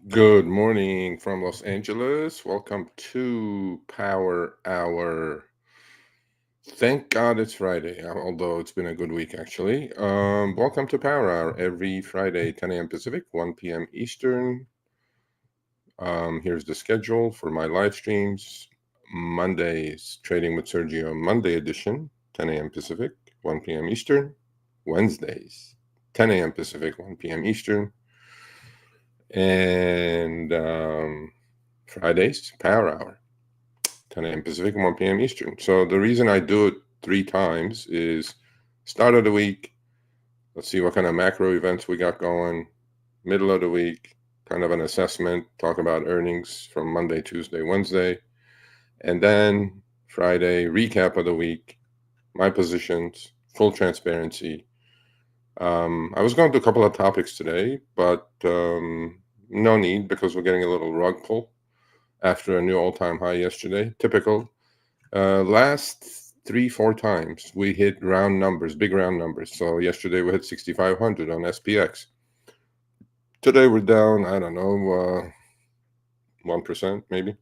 Good morning from Los Angeles. Welcome to Power Hour. Thank God it's Friday, although it's been a good week actually. Welcome to Power Hour every Friday, 10 a.m. Pacific, 1 p.m. Eastern. Here's the schedule for my live streams. Mondays, Trading with Sergio, Monday edition, 10 a.m. Pacific, 1 p.m. Eastern. Wednesdays, 10 a.m. Pacific, 1 p.m. Eastern. And Fridays, Power Hour, 10 a.m. Pacific, 1 p.m. Eastern. So the reason I do it 3 times is start of the week, let's see what kind of macro events we got going. Middle of the week, kind of an assessment, talk about earnings from Monday, Tuesday, Wednesday. And then Friday, recap of the week, my positions, full transparency. I was going to do a couple of topics today, but no need because we're getting a little rug pull after a new all-time high yesterday. Typical. Last 3-4 times we hit round numbers, big round numbers. So yesterday we hit 6,500 on SPX. Today we're down, I don't know, 1% maybe.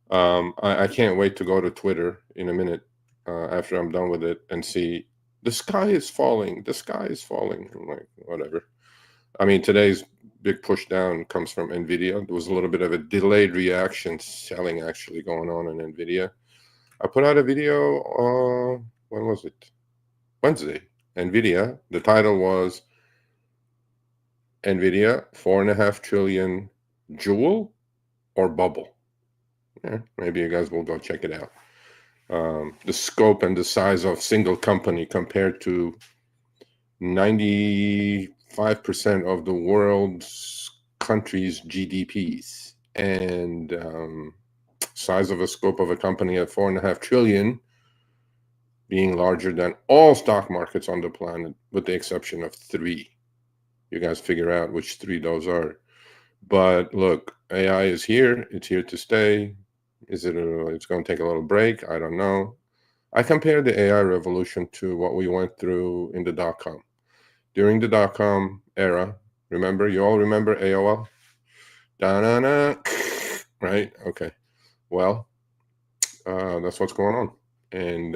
I can't wait to go to Twitter in a minute after I'm done with it and see the sky is falling. The sky is falling. I'm like, whatever. I mean, today's big push down comes from NVIDIA. There was a little bit of a delayed reaction selling actually going on in NVIDIA. I put out a video, when was it? Wednesday. NVIDIA. The title was NVIDIA 4.5 trillion jewel or bubble. Yeah, maybe you guys will go check it out. The scope and the size of single company compared to 95% of the world's countries' GDPs, and size of a scope of a company at 4.5 trillion being larger than all stock markets on the planet, with the exception of 3. You guys figure out which 3 those are. But look, AI is here. It's here to stay. It's going to take a little break? I don't know. I compare the AI revolution to what we went through in the dot-com. During the dot-com era, remember, you all remember AOL? Da-na-na, right? Okay. Well, that's what's going on. And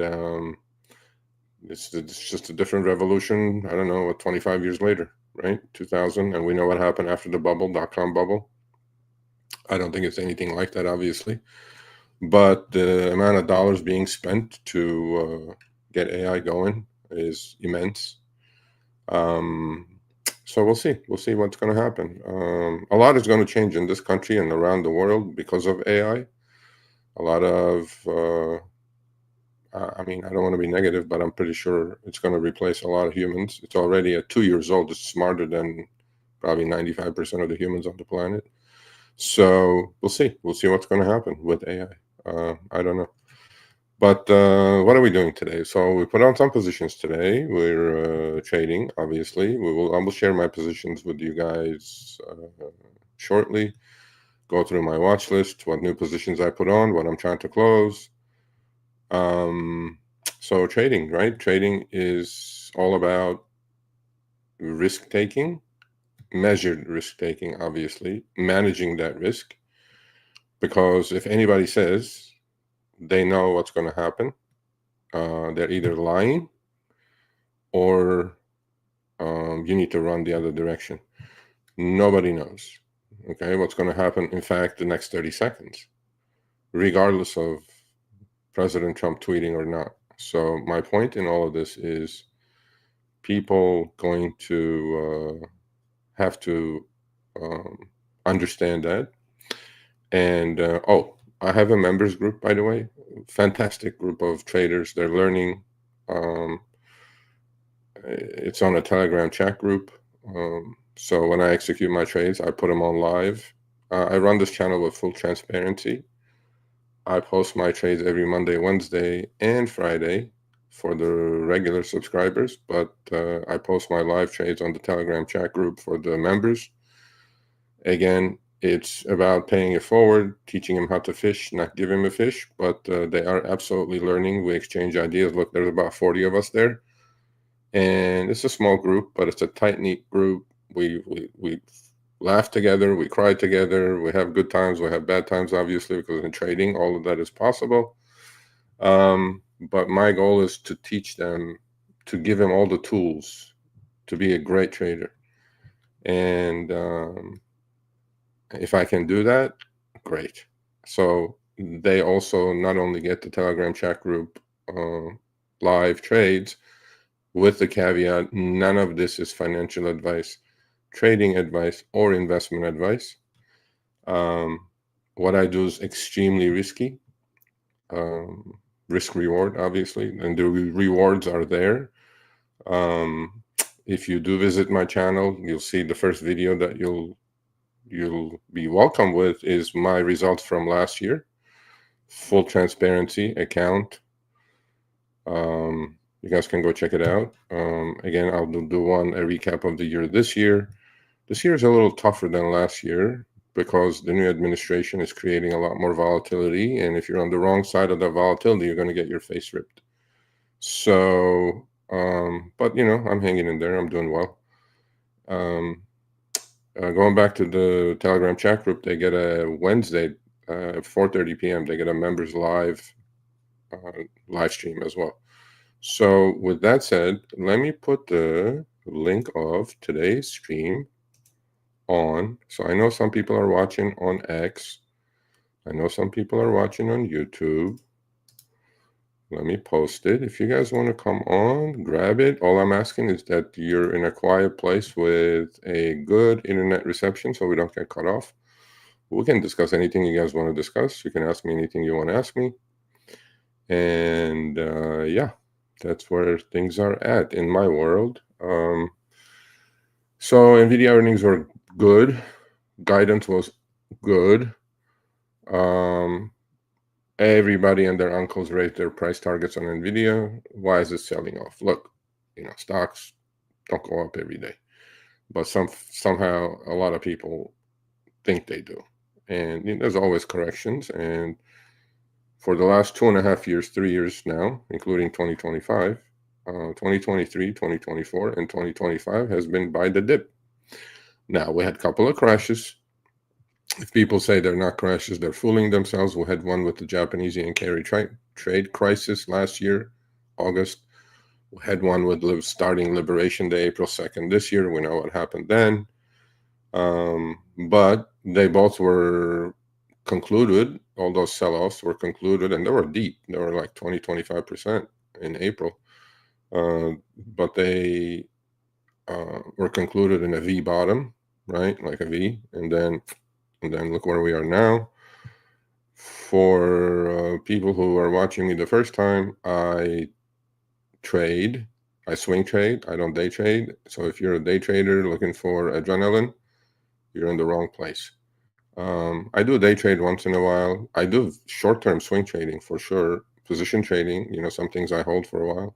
it's just a different revolution. I don't know, 25 years later, right? 2000, and we know what happened after the bubble, dot-com bubble. I don't think it's anything like that, obviously. But the amount of dollars being spent to get AI going is immense. So we'll see. We'll see what's going to happen. A lot is going to change in this country and around the world because of AI. A lot of, I mean, I don't want to be negative, but I'm pretty sure it's going to replace a lot of humans. It's already at 2 years old. It's smarter than probably 95% of the humans on the planet. So we'll see. We'll see what's going to happen with AI. I don't know. But what are we doing today? So we put on some positions today. We're trading, obviously. I will share my positions with you guys shortly. Go through my watch list, what new positions I put on, what I'm trying to close. So trading, right? Trading is all about risk taking, measured risk taking, obviously, managing that risk. Because if anybody says they know what's going to happen, they're either lying or you need to run the other direction. Nobody knows, okay, what's going to happen, in fact, the next 30 seconds, regardless of President Trump tweeting or not. So my point in all of this is people going to have to understand that. And I have a members group, by the way, fantastic group of traders. They're learning. It's on a Telegram chat group. So when I execute my trades, I put them on live. I run this channel with full transparency. I post my trades every Monday, Wednesday, and Friday for the regular subscribers, but I post my live trades on the Telegram chat group for the members. Again, it's about paying it forward, teaching them how to fish, not give them a fish, but they are absolutely learning. We exchange ideas. Look, there's about 40 of us there. And it's a small group, but it's a tight-knit group. We laugh together, we cry together, we have good times, we have bad times, obviously, because in trading, all of that is possible. But my goal is to teach them, to give them all the tools to be a great trader. And if I can do that, great. So they also not only get the Telegram chat group live trades, with the caveat, none of this is financial advice, trading advice, or investment advice. What I do is extremely risky. Risk reward, obviously, and the rewards are there. If you do visit my channel, you'll see the first video that you'll be welcome with is my results from last year. Full transparency account. You guys can go check it out. Again, I'll do a recap of the year this year. This year is a little tougher than last year because the new administration is creating a lot more volatility. And if you're on the wrong side of that volatility, you're going to get your face ripped. So, but you know, I'm hanging in there. I'm doing well. Going back to the Telegram chat group, they get a Wednesday, 4:30 p.m. They get a members live stream as well. So with that said, let me put the link of today's stream on. So I know some people are watching on X. I know some people are watching on YouTube. Let me post it. If you guys want to come on, grab it. All I'm asking is that you're in a quiet place with a good internet reception so we don't get cut off. We can discuss anything you guys want to discuss. You can ask me anything you want to ask me. And yeah, that's where things are at in my world. So NVIDIA earnings were good. Guidance was good. Everybody and their uncles raised their price targets on NVIDIA. Why is it selling off? Look, you know, stocks don't go up every day, but somehow a lot of people think they do. And you know, there's always corrections. And for the last 2.5 years, 3 years now, including 2025, 2023, 2024, and 2025 has been by the dip. Now, we had a couple of crashes. If people say they're not crashes, they're fooling themselves. We had one with the Japanese yen carry trade crisis last year, August. We had one with starting Liberation Day, April 2nd this year. We know what happened then. But they both were concluded. All those sell-offs were concluded, and they were deep. They were like 20-25% in April. But they were concluded in a V bottom, right? Like a V. And then look where we are now. For people who are watching me the first time, I swing trade. I don't day trade. So if you're a day trader looking for adrenaline, you're in the wrong place. I do day trade once in a while. I do short-term swing trading for sure. Position trading, you know, some things I hold for a while.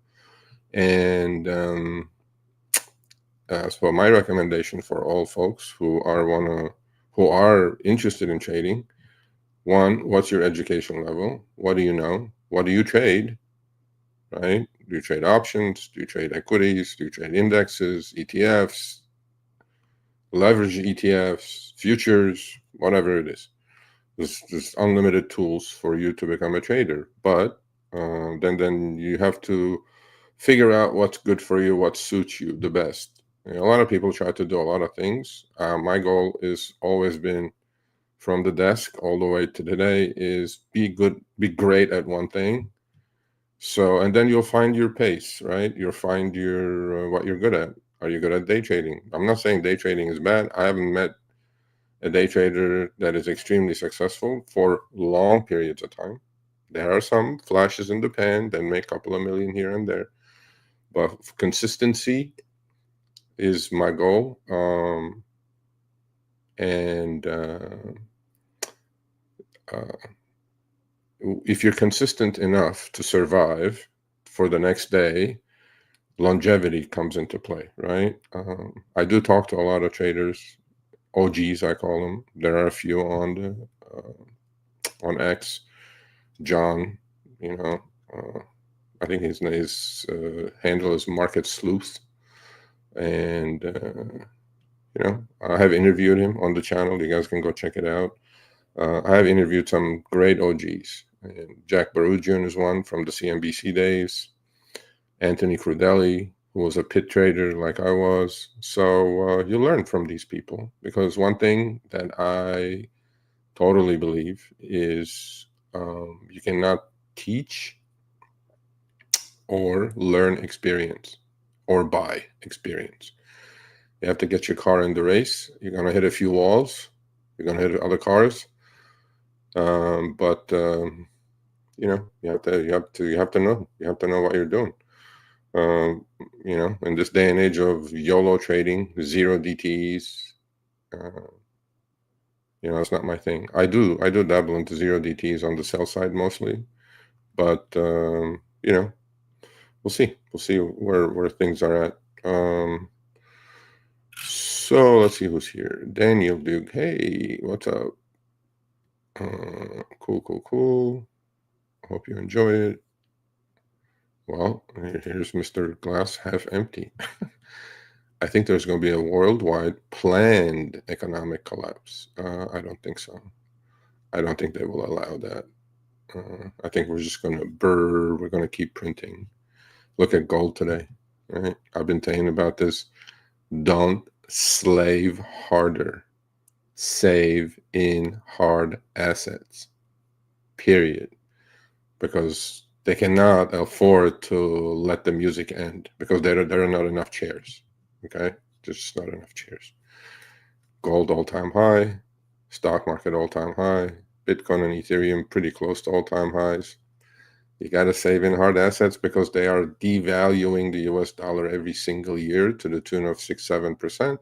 And so my recommendation for all folks who are interested in trading: one, what's your education level? What do you know? What do you trade? Right? Do you trade options? Do you trade equities? Do you trade indexes, ETFs, leverage ETFs, futures, whatever it is? There's unlimited tools for you to become a trader, but then you have to figure out what's good for you, what suits you the best. You know, a lot of people try to do a lot of things. My goal is always been, from the desk all the way to today, is be great at one thing. So, and then you'll find your pace, right? You'll find your what you're good at. Are you good at day trading? I'm not saying day trading is bad. I haven't met a day trader that is extremely successful for long periods of time. There are some flashes in the pan that make a couple of million here and there, but consistency is my goal. If you're consistent enough to survive for the next day, longevity comes into play, right? I do talk to a lot of traders, OGs, I call them. There are a few on X. John, you know, I think his handle is Market Sleuth, and You know, I have interviewed him on the channel. You guys can go check it out. I have interviewed some great OGs. And Jack Barugian is one from the CNBC days. Anthony Crudelli, who was a pit trader like I was. So you learn from these people, because one thing that I totally believe is you cannot teach or learn experience or buy experience. You have to get your car in the race. You're going to hit a few walls. You're going to hit other cars. But you know, you have to know. You have to know what you're doing. You know, in this day and age of YOLO trading, zero DTEs, you know, it's not my thing. I do dabble into zero DTEs on the sell side mostly, but you know, we'll see where things are at. So let's see who's here. Daniel Duke. Hey, what's up? Cool. Hope you enjoy it. Well, here's Mr. Glass half empty. I think there's going to be a worldwide planned economic collapse. I don't think so. I don't think they will allow that. I think we're just going to we're going to keep printing. Look at gold today. Right? I've been telling about this. Don't slave harder. Save in hard assets. Period. Because they cannot afford to let the music end, because there are not enough chairs. Okay, just not enough chairs. Gold all-time high, stock market all-time high, Bitcoin and Ethereum pretty close to all-time highs. You got to save in hard assets, because they are devaluing the US dollar every single year to the tune of 6-7%.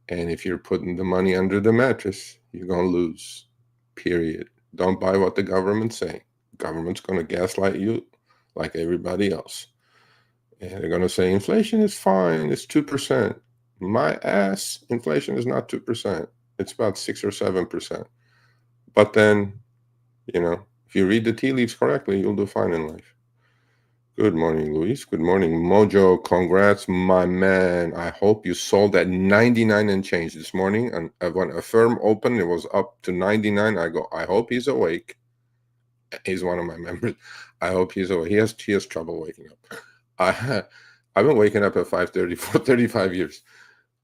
And if you're putting the money under the mattress, you're going to lose. Period. Don't buy what the government's saying. Government's going to gaslight you like everybody else. And they're going to say inflation is fine, it's 2%. My ass, inflation is not 2%. It's about 6 or 7%. But then, you know, if you read the tea leaves correctly, you'll do fine in life. Good morning, Luis. Good morning, Mojo. Congrats, my man. I hope you sold at 99 and change this morning. And when a firm opened, it was up to 99. I go, I hope he's awake. He's one of my members. I hope he's awake. He has trouble waking up. I've been waking up at 5:30 for 35 years.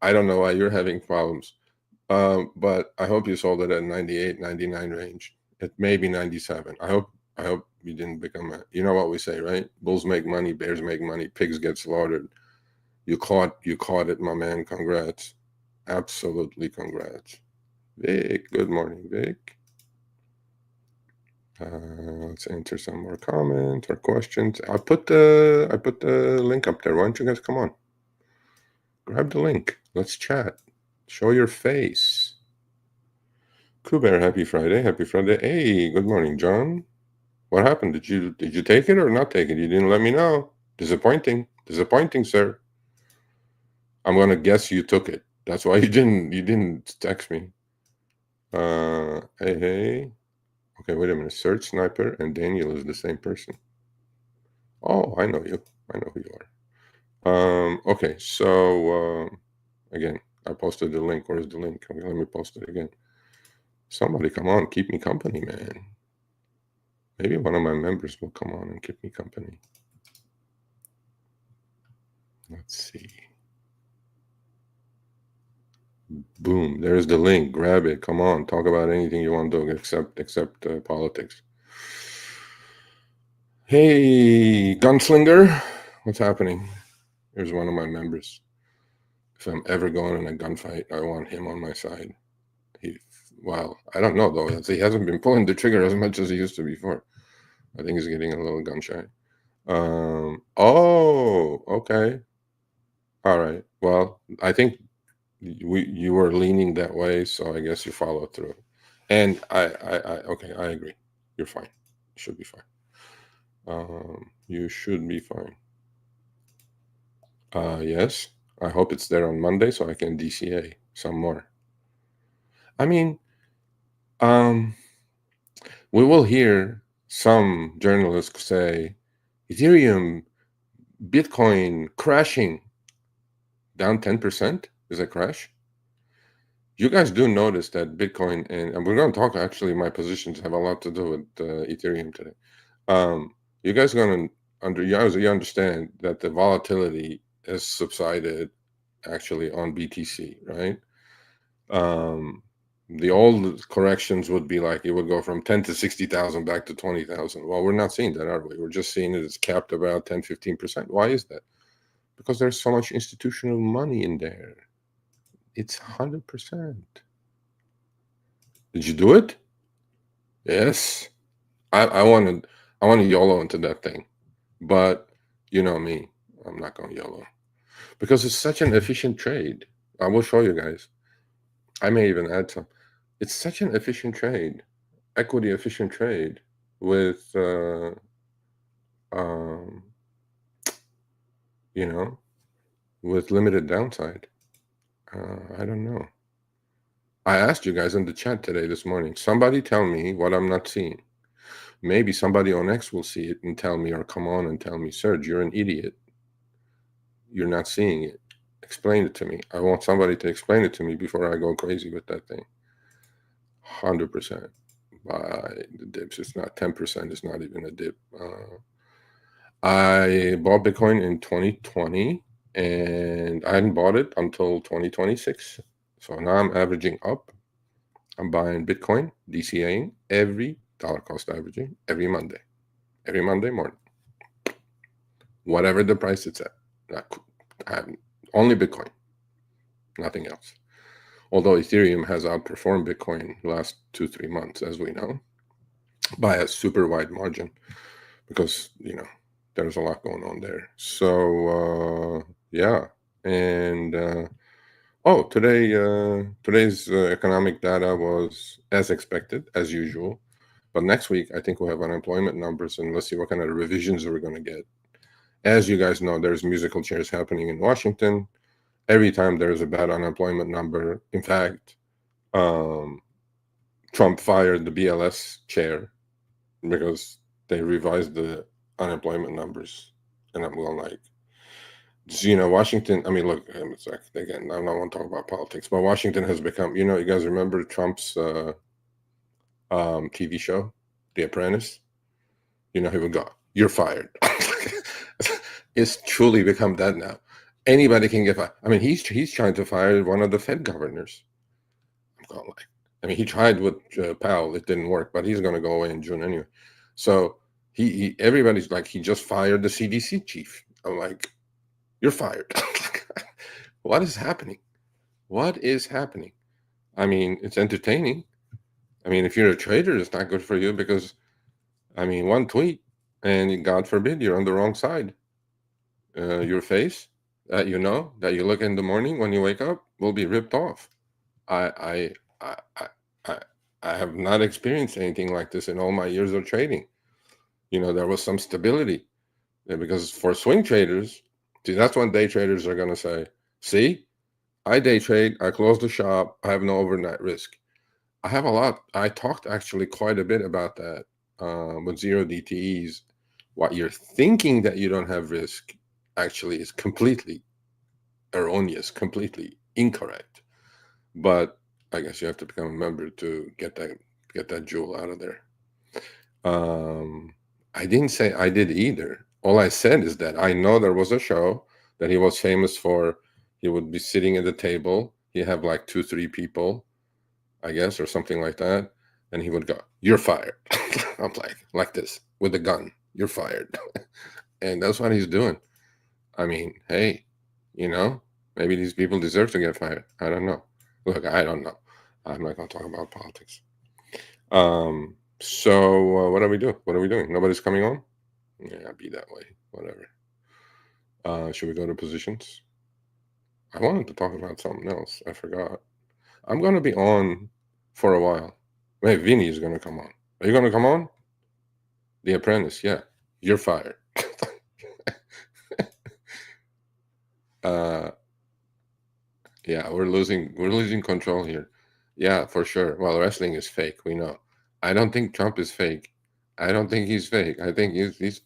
I don't know why you're having problems. But I hope you sold it at 98, 99 range. It may be 97. I hope you didn't become you know what we say, right? Bulls make money, bears make money, pigs get slaughtered. You caught it, my man. Congrats. Absolutely congrats. Vic, good morning, Vic. Let's enter some more comments or questions. I put the link up there. Why don't you guys come on? Grab the link. Let's chat. Show your face. Kuber, happy Friday. Happy Friday. Hey, good morning, John. What happened? Did you take it or not take it? You didn't let me know. Disappointing, sir. I'm gonna guess you took it. That's why you didn't text me. Hey. Okay, wait a minute. Search Sniper and Daniel is the same person. Oh, I know you. I know who you are. Okay, so again, I posted the link. Where's the link? Okay, let me post it again. Somebody come on, keep me company, man. Maybe one of my members will come on and keep me company. Let's see. Boom, there's the link. Grab it. Come on, talk about anything you want to do except politics. Hey, gunslinger, what's happening? Here's one of my members. If I'm ever going in a gunfight, I want him on my side. Wow, I don't know though. He hasn't been pulling the trigger as much as he used to before. I think he's getting a little gun shy. Oh, okay. All right. Well, I think you were leaning that way, so I guess you followed through. And okay, I agree. You're fine. You should be fine. You should be fine. Yes. I hope it's there on Monday so I can DCA some more. I mean, we will hear some journalists say Ethereum, Bitcoin crashing. Down 10% is a crash. You guys do notice that Bitcoin, and we're going to talk, actually, my positions have a lot to do with Ethereum today. You guys are going to, you understand that the volatility has subsided actually on BTC, right? The old corrections would be like, it would go from 10 to 60,000 back to 20,000. Well, we're not seeing that, are we? We're just seeing it as capped about 10, 15%. Why is that? Because there's so much institutional money in there. It's 100%. Did you do it? Yes. I wanted YOLO into that thing, but you know me, I'm not going YOLO because it's such an efficient trade. I will show you guys. I may even add some. It's such an efficient trade, equity efficient trade with um, you know, with limited downside. I don't know. I asked you guys in the chat today, this morning. Somebody tell me what I'm not seeing. Maybe somebody on X will see it and tell me, or come on and tell me, Serge, you're an idiot. You're not seeing it. Explain it to me. I want somebody to explain it to me before I go crazy with that thing. 100% by the dips. It's not 10%. It's not even a dip. I bought Bitcoin in 2020, and I hadn't bought it until 2026. So now I'm averaging up. I'm buying Bitcoin, DCAing every dollar cost averaging every Monday morning, whatever the price it's at. I have only Bitcoin, nothing else. Although Ethereum has outperformed Bitcoin last 2-3 months, as we know, by a super wide margin, because there's a lot going on there. So yeah, and today's economic data was as expected, as usual. But next week, I think we'll have unemployment numbers, and let's see what kind of revisions we're going to get. As you guys know, there's musical chairs happening in Washington. Every time there's a bad unemployment number, in fact, Trump fired the BLS chair because they revised the unemployment numbers. And I'm going like, Washington, I mean, look, it's like, again, I don't want to talk about politics, but Washington has become, you guys remember Trump's TV show, The Apprentice? He would go, "You're fired." It's truly become that now. Anybody can get fired. I mean, he's trying to fire one of the Fed governors. I'm going like, I mean, he tried with Powell, it didn't work, but he's going to go away in June anyway. So everybody's like, he just fired the CDC chief. I'm like, you're fired. What is happening? What is happening? I mean, it's entertaining. I mean, if you're a trader, it's not good for you because, I mean, one tweet and God forbid you're on the wrong side. Your face that that you look in the morning when you wake up will be ripped off. I have not experienced anything like this in all my years of trading. There was some stability because for swing traders, see, that's when day traders are going to say, see, I day trade, I close the shop, I have no overnight risk. I have a lot. I talked actually quite a bit about that with zero DTEs. What you're thinking that you don't have risk actually is completely erroneous, completely incorrect. But I guess you have to become a member to get that jewel out of there. I didn't say I did either. All I said is that I know there was a show that he was famous for. He would be sitting at the table. He'd have like 2-3 people, I guess, or something like that. And he would go, "You're fired." I'm like this with a gun. "You're fired." And that's what he's doing. I mean, hey, maybe these people deserve to get fired. I don't know. Look, I don't know. I'm not going to talk about politics. So what are we doing? What are we doing? Nobody's coming on? Yeah, be that way. Whatever. Should we go to positions? I wanted to talk about something else. I forgot. I'm going to be on for a while. Wait, Vinny is going to come on. Are you going to come on? The Apprentice, yeah. You're fired. Yeah, we're losing control here. Yeah, for sure. Well, wrestling is fake. We know. I don't think Trump is fake. I don't think he's fake. I think he's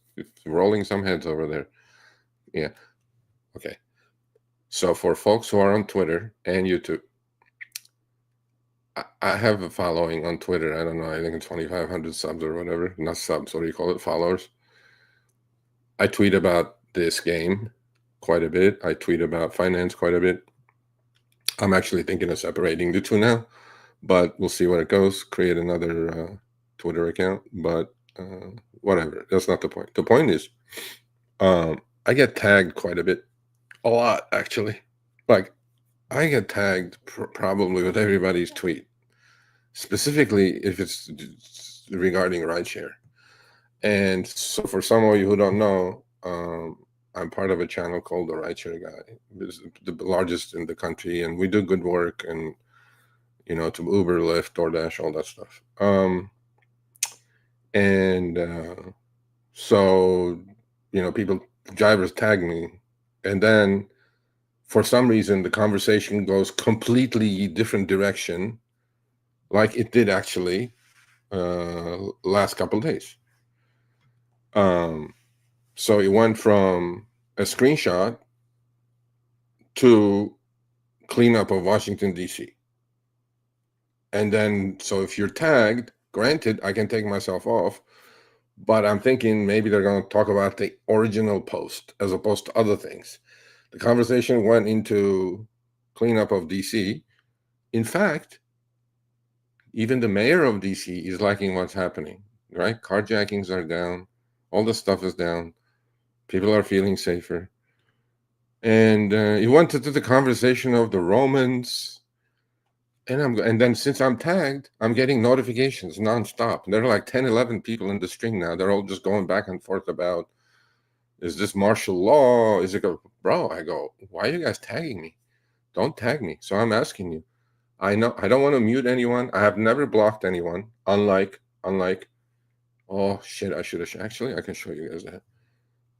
rolling some heads over there. Yeah. Okay. So for folks who are on Twitter and YouTube, I have a following on Twitter. I don't know. I think it's 2,500 subs or whatever. Not subs. What do you call it? Followers. I tweet about this game quite a bit. I tweet about finance quite a bit. I'm actually thinking of separating the two now, but we'll see where it goes. Create another Twitter account, but whatever. That's not the point. The point is, I get tagged quite a bit. A lot, actually. Like, I get tagged probably with everybody's tweet, specifically if it's regarding rideshare. And so for some of you who don't know, I'm part of a channel called The Rideshare Guy. It's the largest in the country, and we do good work, and, you know, to Uber, Lyft, DoorDash, all that stuff. So, you know, drivers tag me, and then for some reason, the conversation goes completely different direction, like it did actually last couple of days. So it went from a screenshot to cleanup of Washington, D.C. And then, so if you're tagged, granted, I can take myself off, but I'm thinking maybe they're going to talk about the original post as opposed to other things. The conversation went into cleanup of DC. In fact, even the mayor of DC is liking what's happening, right? Carjackings are down. All the stuff is down. People are feeling safer. And he went into the conversation of the Romans. And then since I'm tagged, I'm getting notifications nonstop. There are like 10, 11 people in the string now. They're all just going back and forth about, is this martial law? Is it bro? I go, why are you guys tagging me? Don't tag me. So I'm asking you. I know I don't want to mute anyone. I have never blocked anyone. Unlike, oh shit, I should have actually. I can show you guys that.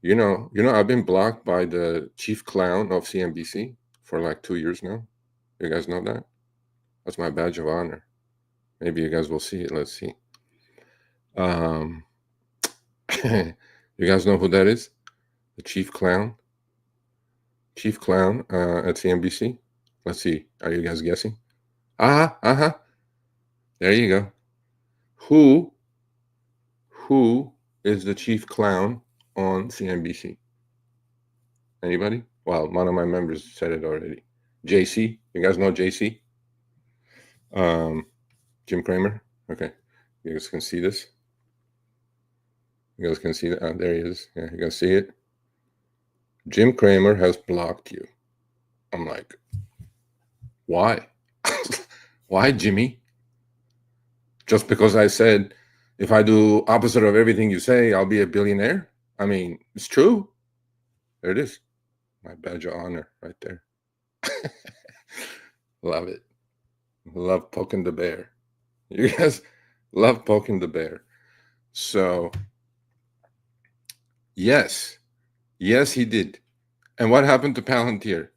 You know, I've been blocked by the chief clown of CNBC for like 2 years now. You guys know that? That's my badge of honor. Maybe you guys will see it. Let's see. You guys know who that is? The chief clown. Chief clown at CNBC. Let's see. Are you guys guessing? There you go. Who is the chief clown on CNBC? Anybody? Well, one of my members said it already. JC. You guys know JC? Jim Cramer. Okay. You guys can see this. You guys can see that. Oh, there he is. Yeah, you can see it. Jim Cramer has blocked you. I'm like, why? Why, Jimmy? Just because I said, if I do opposite of everything you say, I'll be a billionaire? I mean, it's true. There it is. My badge of honor right there. Love it. Love poking the bear. You guys love poking the bear. So, yes, he did. And what happened to Palantir?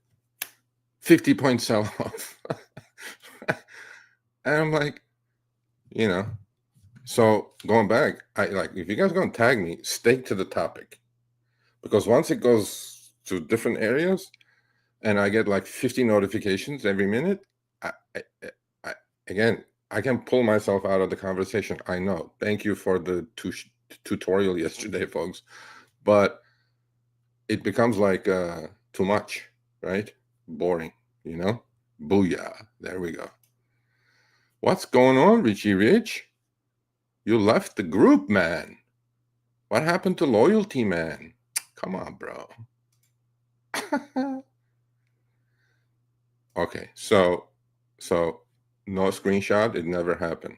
50-point sell-off. And I'm like, you know, so going back, I like, if you guys are going to tag me, stick to the topic. Because once it goes to different areas and I get like 50 notifications every minute, again, I can pull myself out of the conversation. I know. Thank you for the tutorial yesterday, folks. But it becomes like too much, right? Boring, you know? Booyah. There we go. What's going on, Richie Rich? You left the group, man. What happened to loyalty, man? Come on, bro. Okay, so no screenshot. It never happened.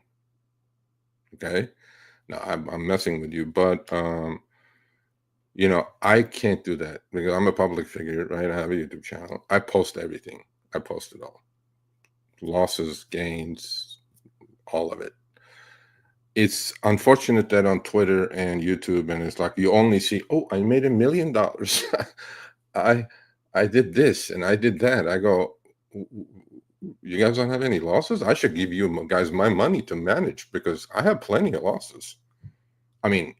Okay, now I'm messing with you, but you know, I can't do that because I'm a public figure, right? I have a YouTube channel. I post everything. I post it all. Losses, gains, all of it. It's unfortunate that on Twitter and YouTube, and it's like you only see, oh, I made $1 million. I did this and I did that. I go, you guys don't have any losses? I should give you guys my money to manage because I have plenty of losses. I mean,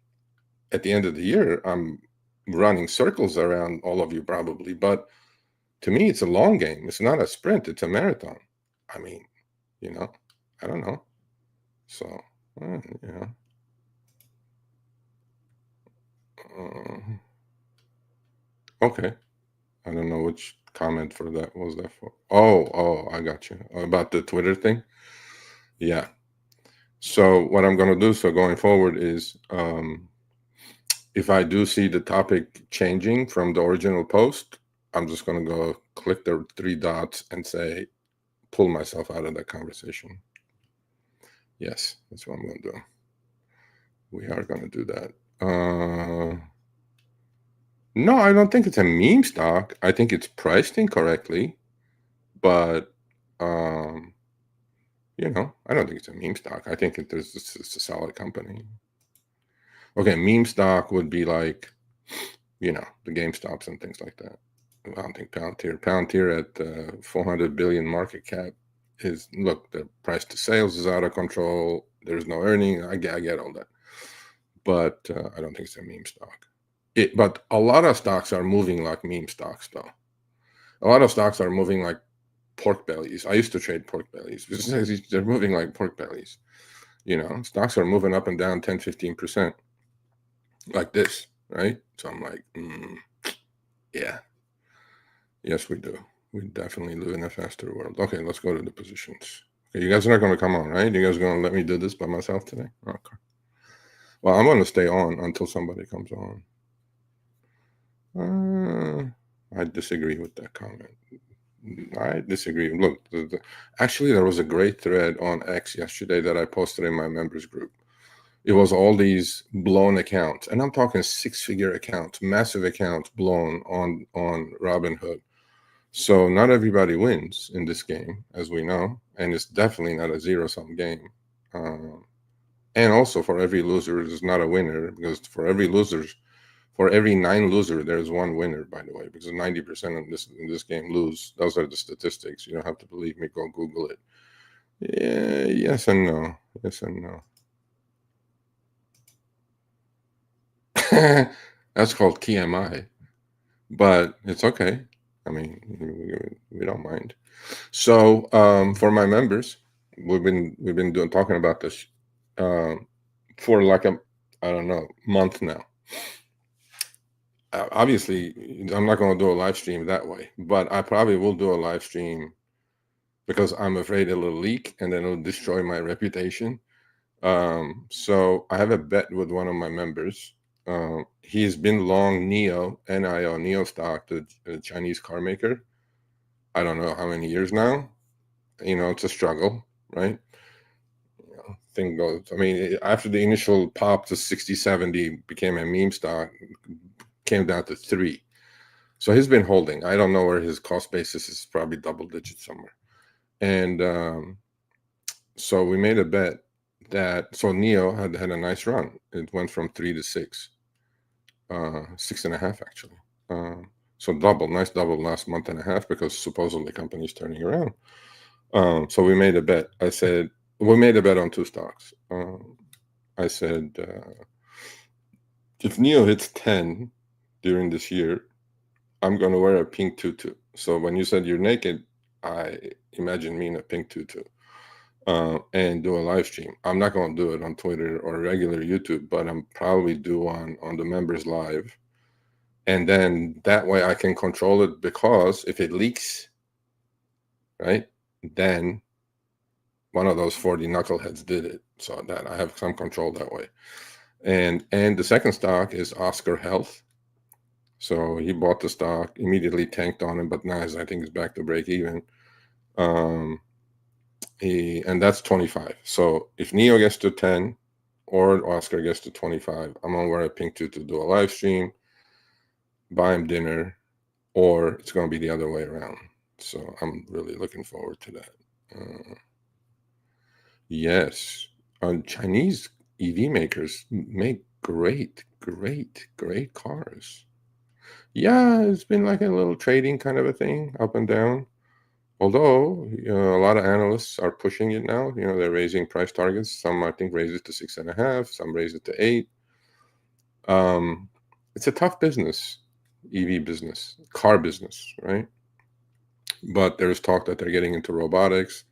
at the end of the year, I'm running circles around all of you probably, but to me, it's a long game. It's not a sprint. It's a marathon. I mean, you know, I don't know. So, yeah. Okay. I don't know which comment for that was that for. Oh, I got you. About the Twitter thing? Yeah. So what I'm going to do, so going forward is, if I do see the topic changing from the original post, I'm just going to go click the three dots and say, pull myself out of that conversation. Yes, that's what I'm going to do. We are going to do that. No, I don't think it's a meme stock. I think it's priced incorrectly, but I don't think it's a meme stock. I think it's a solid company. Okay, meme stock would be like, the GameStops and things like that. I don't think Palantir at 400 billion market cap is, look, the price to sales is out of control. There's no earning. I get all that, but I don't think it's a meme stock. But a lot of stocks are moving like meme stocks, though. A lot of stocks are moving like pork bellies. I used to trade pork bellies. They're moving like pork bellies. Stocks are moving up and down 10, 15% like this, right? So I'm like, yeah. Yes, we do. We definitely live in a faster world. Okay, let's go to the positions. Okay, you guys are not going to come on, right? You guys are going to let me do this by myself today? Okay. Well, I'm going to stay on until somebody comes on. I disagree with that comment. I disagree. Look, actually, there was a great thread on X yesterday that I posted in my members group. It was all these blown accounts, and I'm talking six-figure accounts, massive accounts blown on Robinhood. So not everybody wins in this game, as we know, and it's definitely not a zero-sum game. And also, for every loser is not a winner, because for every 9 loser, there's one winner. By the way, because 90% in this game lose. Those are the statistics. You don't have to believe me. Go Google it. Yeah, yes and no. Yes and no. That's called TMI, but it's okay. I mean, we don't mind. So for my members, we've been talking about this for like I don't know, month now. Obviously, I'm not going to do a live stream that way, but I probably will do a live stream because I'm afraid it'll leak and then it'll destroy my reputation. So I have a bet with one of my members. He's been long NIO stock, the Chinese car maker. I don't know how many years now. It's a struggle, right? Thing goes. I mean, after the initial pop to 60, 70 became a meme stock, came down to 3. So he's been holding. I don't know where his cost basis is, probably double digits somewhere. And so we made a bet that, so NIO had a nice run. It went from 3 to 6, 6.5 actually. So nice double last month and a half, because supposedly the company's turning around. So we made a bet. We made a bet on 2 stocks. I said, if NIO hits 10 during this year, I'm going to wear a pink tutu. So when you said you're naked, I imagine me in a pink tutu and do a live stream. I'm not going to do it on Twitter or regular YouTube, but I'm probably do on the members live. And then that way I can control it, because if it leaks, right, then one of those 40 knuckleheads did it. So that I have some control that way. And the second stock is Oscar Health. So he bought the stock, immediately tanked on him, but now I think it's back to break even. And that's 25. So if NIO gets to 10 or Oscar gets to 25, I'm gonna wear a pink tutu to do a live stream, buy him dinner, or it's gonna be the other way around. So I'm really looking forward to that. Yes, Chinese EV makers make great cars. Yeah, it's been like a little trading kind of a thing, up and down. Although a lot of analysts are pushing it now. They're raising price targets. Some, I think, raise it to 6.5. Some raise it to 8. It's a tough business, EV business, car business, right? But there's talk that they're getting into robotics.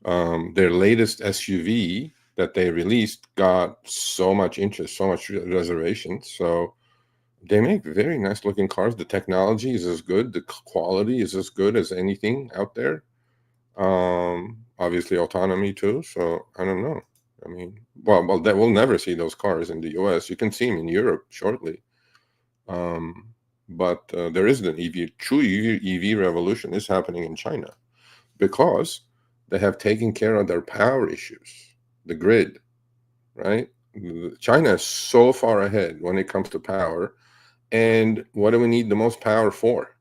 Their latest SUV that they released got so much interest, so much reservations. So they make very nice looking cars. The technology is as good. The quality is as good as anything out there. Obviously autonomy too. So I don't know. I mean, well, that we'll never see those cars in the US. You can see them in Europe shortly. But there is an true EV revolution is happening in China because they have taken care of their power issues, the grid, right? China is so far ahead when it comes to power. And what do we need the most power for?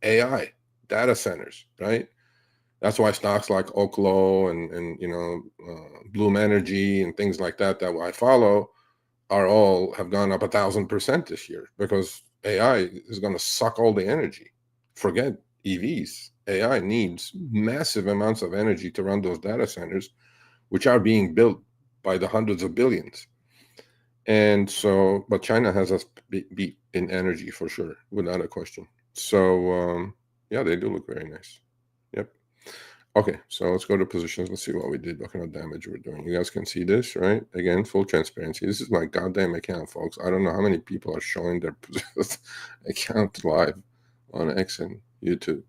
AI, data centers, right? That's why stocks like Oklo and Bloom Energy and things like that I follow have gone up 1,000% this year because AI is going to suck all the energy. Forget EVs. AI needs massive amounts of energy to run those data centers, which are being built by the hundreds of billions. And so, but China has us beat in energy for sure, without a question. So, yeah, they do look very nice. Yep. Okay, so let's go to positions. Let's see what we did, what kind of damage we're doing. You guys can see this, right? Again, full transparency. This is my goddamn account, folks. I don't know how many people are showing their account live on X and YouTube.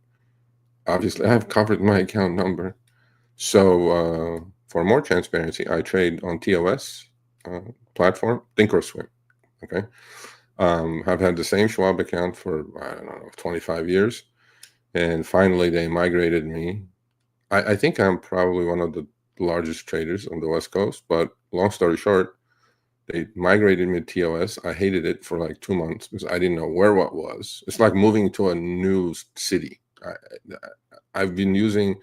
Obviously, I have covered my account number. So for more transparency, I trade on TOS platform, Thinkorswim. Okay, I've had the same Schwab account for, I don't know, 25 years. And finally, they migrated me. I think I'm probably one of the largest traders on the West Coast, but long story short, they migrated me to TOS. I hated it for like 2 months because I didn't know where what was. It's like moving to a new city. I've been using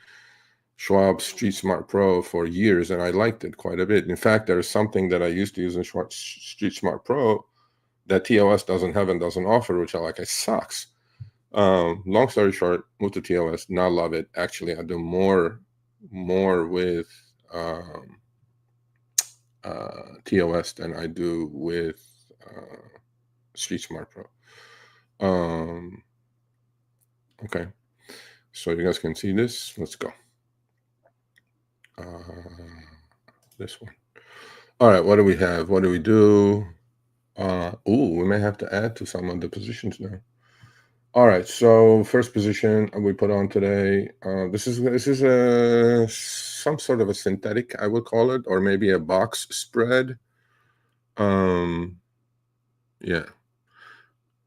Schwab Street Smart Pro for years, and I liked it quite a bit. In fact, there is something that I used to use in Street Smart Pro that TOS doesn't have and doesn't offer, which I like. It sucks. Long story short, moved to TOS. Now love it. Actually, I do more with TOS than I do with Street Smart Pro. Okay, so you guys can see this. Let's go. This one. All right, what do we have? What do we do? We may have to add to some of the positions now. All right, so first position we put on today. This is some sort of a synthetic, I would call it, or maybe a box spread. Yeah.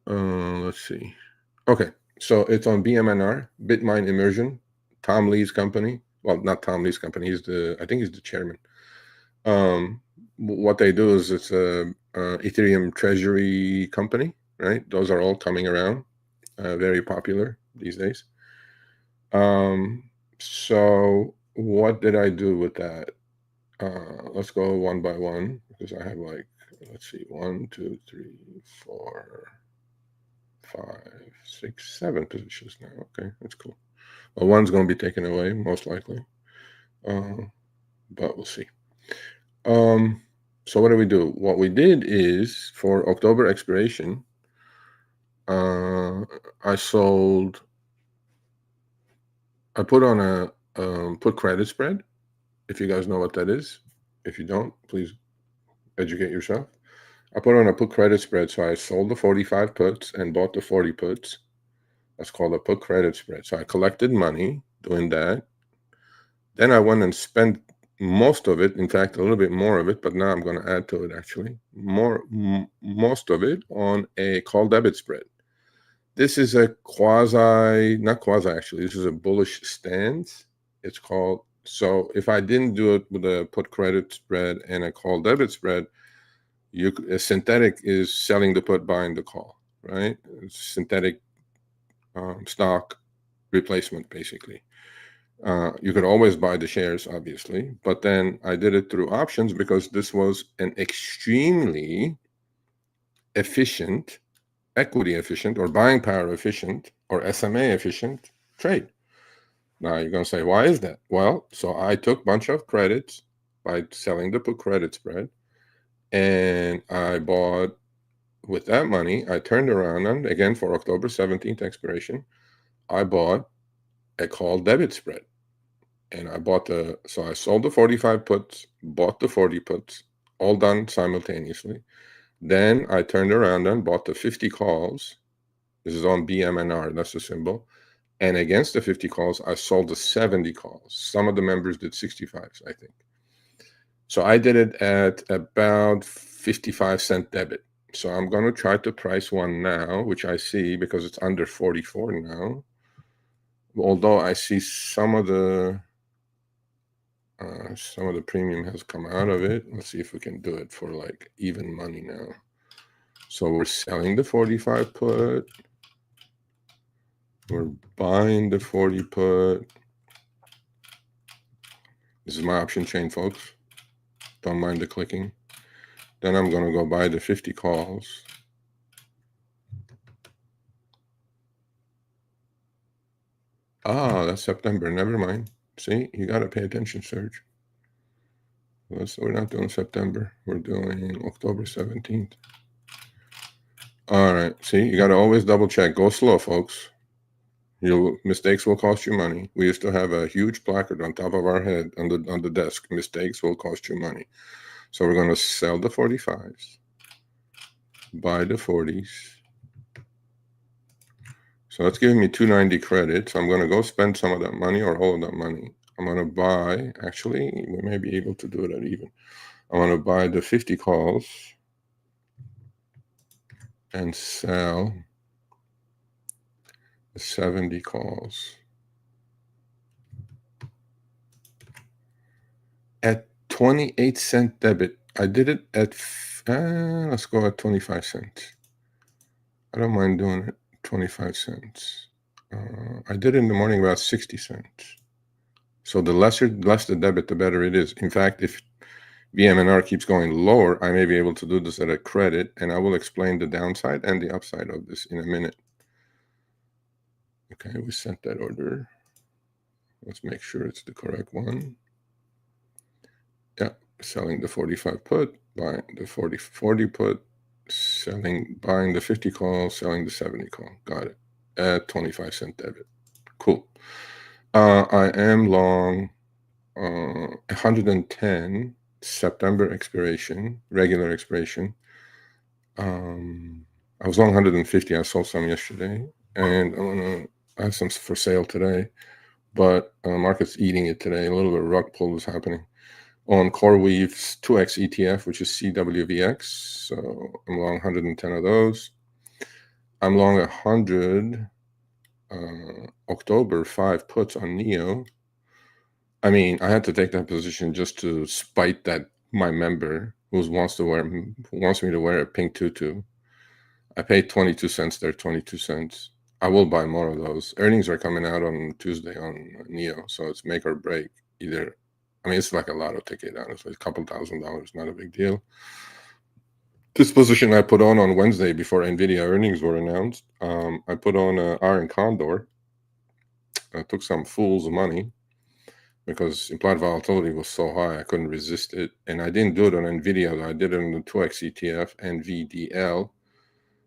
Let's see. Okay, so it's on BMNR, Bitmine Immersion, Tom Lee's company. Well, not Tom Lee's company. I think he's the chairman. What they do is it's a Ethereum treasury company, right? Those are all coming around. Very popular these days. So what did I do with that? Let's go one by one because I have like, let's see, 1, 2, 3, 4, 5, 6, 7 positions now. Okay, that's cool. Well, one's going to be taken away most likely, but we'll see. So what do we do? What we did is for October expiration, I put on a put credit spread. If you guys know what that is. If you don't, please educate yourself. I put on a put credit spread. So I sold the 45 puts and bought the 40 puts. That's called a put credit spread. So I collected money doing that. Then I went and spent most of it, in fact, a little bit more of it, but now I'm going to add to it actually, most of it on a call debit spread. This is a not quasi actually, this is a bullish stance. It's called, so if I didn't do it with a put credit spread and a call debit spread, a synthetic is selling the put, buying the call, right? It's synthetic stock replacement, basically. You could always buy the shares, obviously, but then I did it through options because this was an extremely efficient, equity efficient, or buying power efficient, or SMA efficient trade. Now you're going to say, why is that? Well, so I took a bunch of credits by selling the put credit spread, and I bought with that money. I turned around and again for October 17th expiration, I bought a call debit spread. And I bought so I sold the 45 puts, bought the 40 puts, all done simultaneously. Then I turned around and bought the 50 calls. This is on BMNR, that's the symbol. And against the 50 calls, I sold the 70 calls. Some of the members did 65s, I think. So I did it at about 55-cent debit. So I'm going to try to price one now, which I see because it's under 44 now. Although I see some of the premium has come out of it. Let's see if we can do it for like even money now. So we're selling the 45 put. We're buying the 40 put. This is my option chain, folks. Don't mind the clicking. Then I'm going to go buy the 50 calls. Ah, that's September. Never mind. See, you got to pay attention, Serge. We're not doing September. We're doing October 17th. All right. See, you got to always double check. Go slow, folks. Mistakes will cost you money. We used to have a huge placard on top of our head on the desk. Mistakes will cost you money. So we're going to sell the 45s, buy the 40s. So that's giving me 290 credit. So I'm going to go spend some of that money or all of that money. I'm going to buy, actually, we may be able to do it at even. I'm going to buy the 50 calls and sell the 70 calls at 28-cent debit. I did it at, let's go at 25 cents. I don't mind doing it 25 cents. I did it in the morning about 60 cents. So the less the debit, the better it is. In fact, if BMNR keeps going lower, I may be able to do this at a credit, and I will explain the downside and the upside of this in a minute. Okay, we sent that order. Let's make sure it's the correct one. Yeah, selling the 45 put, buying the 40 put, buying the 50 call, selling the 70 call. Got it. At 25-cent debit. Cool. I am long 110 September expiration, regular expiration. I was long 150. I sold some yesterday, and I have some for sale today. But market's eating it today. A little bit of rug pull is happening. On CoreWeave's 2X ETF, which is CWVX. So I'm long 110 of those. I'm long 100 October 5 puts on NEO. I mean, I had to take that position just to spite that my member who wants me to wear a pink tutu. I paid 22 cents there, 22 cents. I will buy more of those. Earnings are coming out on Tuesday on NEO, so it's make or break. Either, I mean, it's like a lotto ticket, honestly. A couple $1,000s, not a big deal. This position I put on Wednesday before NVIDIA earnings were announced. I put on Iron Condor. I took some fool's money because implied volatility was so high, I couldn't resist it. And I didn't do it on NVIDIA. I did it on the 2X ETF, NVDL.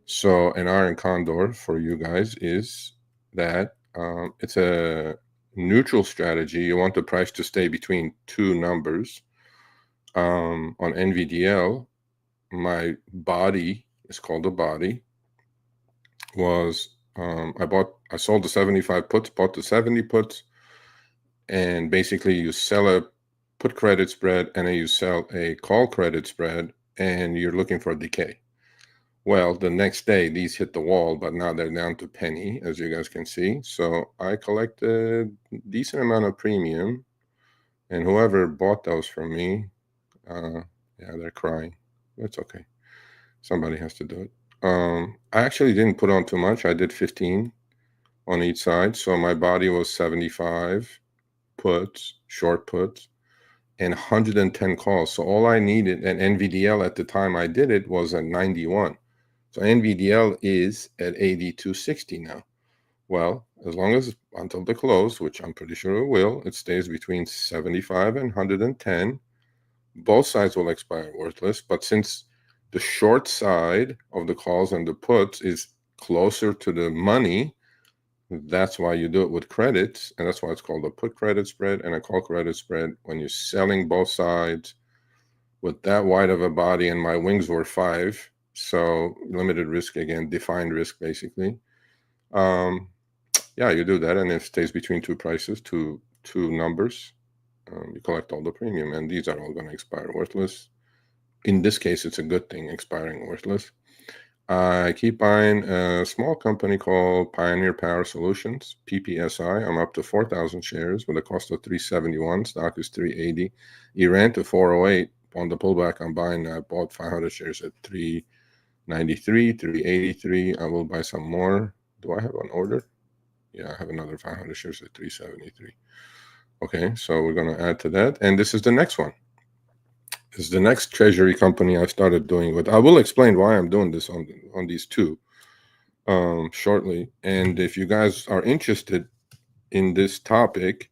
So an Iron Condor for you guys is that it's a neutral strategy. You want the price to stay between two numbers. On NVDL, my body is called the body. Was I sold the 75 puts, bought the 70 puts, and basically you sell a put credit spread and then you sell a call credit spread, and you're looking for a decay. Well, the next day these hit the wall, but now they're down to penny, as you guys can see. So I collected a decent amount of premium, and whoever bought those from me, yeah, they're crying. It's okay. Somebody has to do it. I actually didn't put on too much. I did 15 on each side. So my body was 75 puts, short puts, and 110 calls. So all I needed, and NVDL at the time I did it was at 91. So NVDL is at 82.60 now. Well, as long as until the close, which I'm pretty sure it will, it stays between 75 and 110. Both sides will expire worthless. But since the short side of the calls and the puts is closer to the money, That's why you do it with credits, and that's why it's called a put credit spread and a call credit spread. When you're selling both sides with that wide of a body, and my wings were 5, so limited risk again, defined risk basically. Yeah, you do that, and it stays between two prices, two numbers. You collect all the premium, and these are all going to expire worthless. In this case, it's a good thing, expiring worthless. I keep buying a small company called Pioneer Power Solutions, PPSI. I'm up to 4,000 shares with a cost of $371. Stock is $380. It ran to $408. On the pullback, I'm buying. I bought 500 shares at $393, $383. I will buy some more. Do I have an order? Yeah, I have another 500 shares at $373. Okay, so we're going to add to that. And this is the next one. This is the next treasury company I started doing with. I will explain why I'm doing this on these two shortly. And if you guys are interested in this topic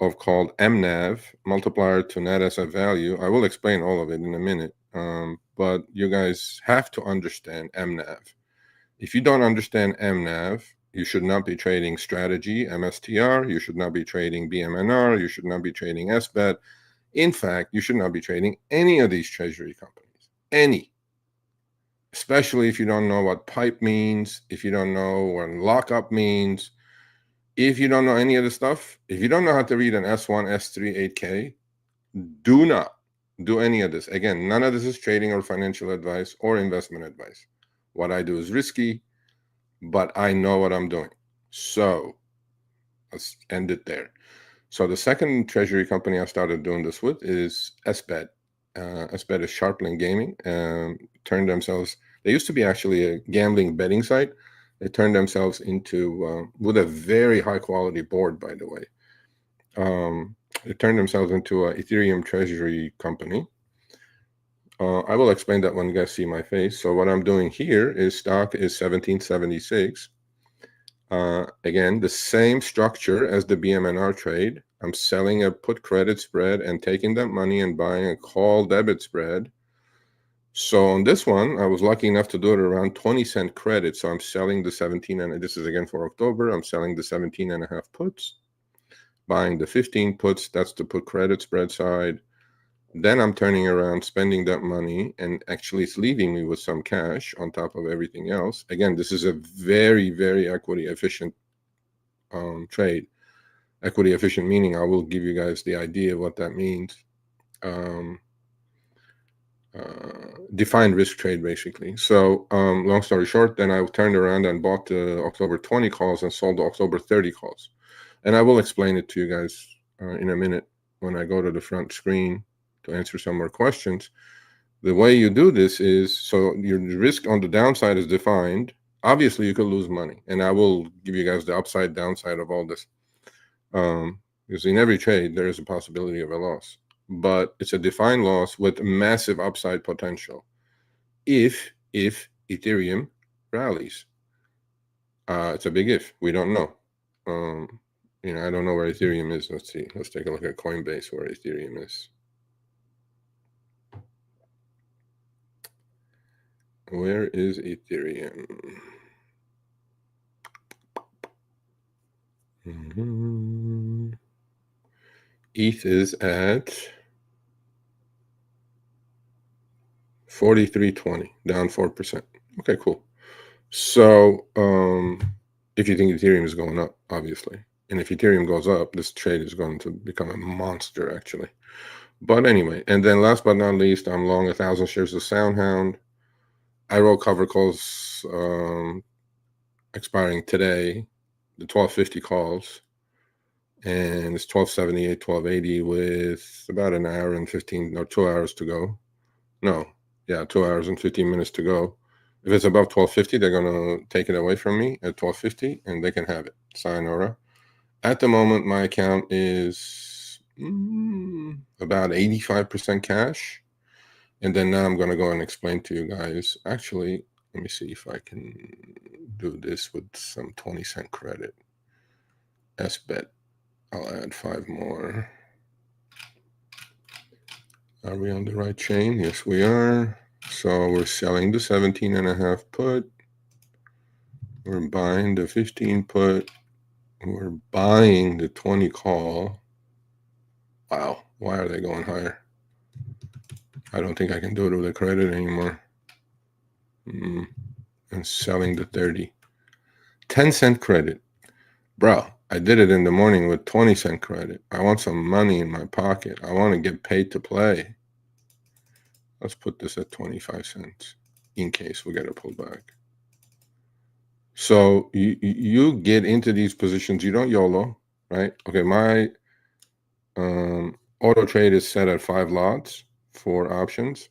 of called MNAV, multiplier to net asset value, I will explain all of it in a minute. But you guys have to understand MNAV. If you don't understand MNAV, you should not be trading strategy, MSTR. You should not be trading BMNR. You should not be trading SBET. In fact, you should not be trading any of these treasury companies. Any. Especially if you don't know what pipe means, if you don't know what lockup means, if you don't know any of the stuff, if you don't know how to read an S1, S3, 8K, do not do any of this. Again, none of this is trading or financial advice or investment advice. What I do is risky, but I know what I'm doing. So let's end it there. So the second treasury company I started doing this with is SBET. SBET is Sharpling Gaming. Turned themselves. They used to be actually a gambling betting site. They turned themselves into with a very high quality board, by the way. They turned themselves into an Ethereum treasury company. I will explain that when you guys see my face. So what I'm doing here is stock is 1776. Again, the same structure as the BMNR trade. I'm selling a put credit spread and taking that money and buying a call debit spread. So on this one, I was lucky enough to do it around 20-cent credit. So I'm selling the 17, and this is again for October. I'm selling the 17.5 puts, buying the 15 puts. That's the put credit spread side. Then I'm turning around, spending that money, and actually it's leaving me with some cash on top of everything else. Again, this is a very, very equity efficient trade. Equity efficient meaning, I will give you guys the idea of what that means. Defined risk trade, basically. So long story short, then I turned around and bought the October 20 calls and sold the October 30 calls. And I will explain it to you guys in a minute when I go to the front screen to answer some more questions. The way you do this is, so your risk on the downside is defined. Obviously, you could lose money. And I will give you guys the upside, downside of all this. Because in every trade, there is a possibility of a loss. But it's a defined loss with massive upside potential if Ethereum rallies. It's a big if. We don't know. I don't know where Ethereum is. Let's see. Let's take a look at Coinbase where Ethereum is. Where is Ethereum? ETH is at 43.20, down 4%. Okay, cool. So if you think Ethereum is going up, obviously, and if Ethereum goes up, this trade is going to become a monster, actually. But anyway, and then last but not least, I'm long 1,000 shares of SoundHound. I roll cover calls expiring today, the 1250 calls, and it's 1278, 1280 with about an hour and 15 or 2 hours to go. No, yeah, 2 hours and 15 minutes to go. If it's above 1250, they're going to take it away from me at 1250, and they can have it. Sayonara. At the moment, my account is about 85% cash. And then now I'm going to go and explain to you guys. Actually, let me see if I can do this with some 20-cent credit. SBET. I'll add 5 more. Are we on the right chain? Yes, we are. So we're selling the 17.5 put. We're buying the 15 put. We're buying the 20 call. Wow. Why are they going higher? I don't think I can do it with a credit anymore. And selling the 30. 10-cent credit. Bro, I did it in the morning with 20-cent credit. I want some money in my pocket. I want to get paid to play. Let's put this at 25 cents in case we get a pullback. So you get into these positions. You don't YOLO, right? Okay, my auto trade is set at 5 lots for options.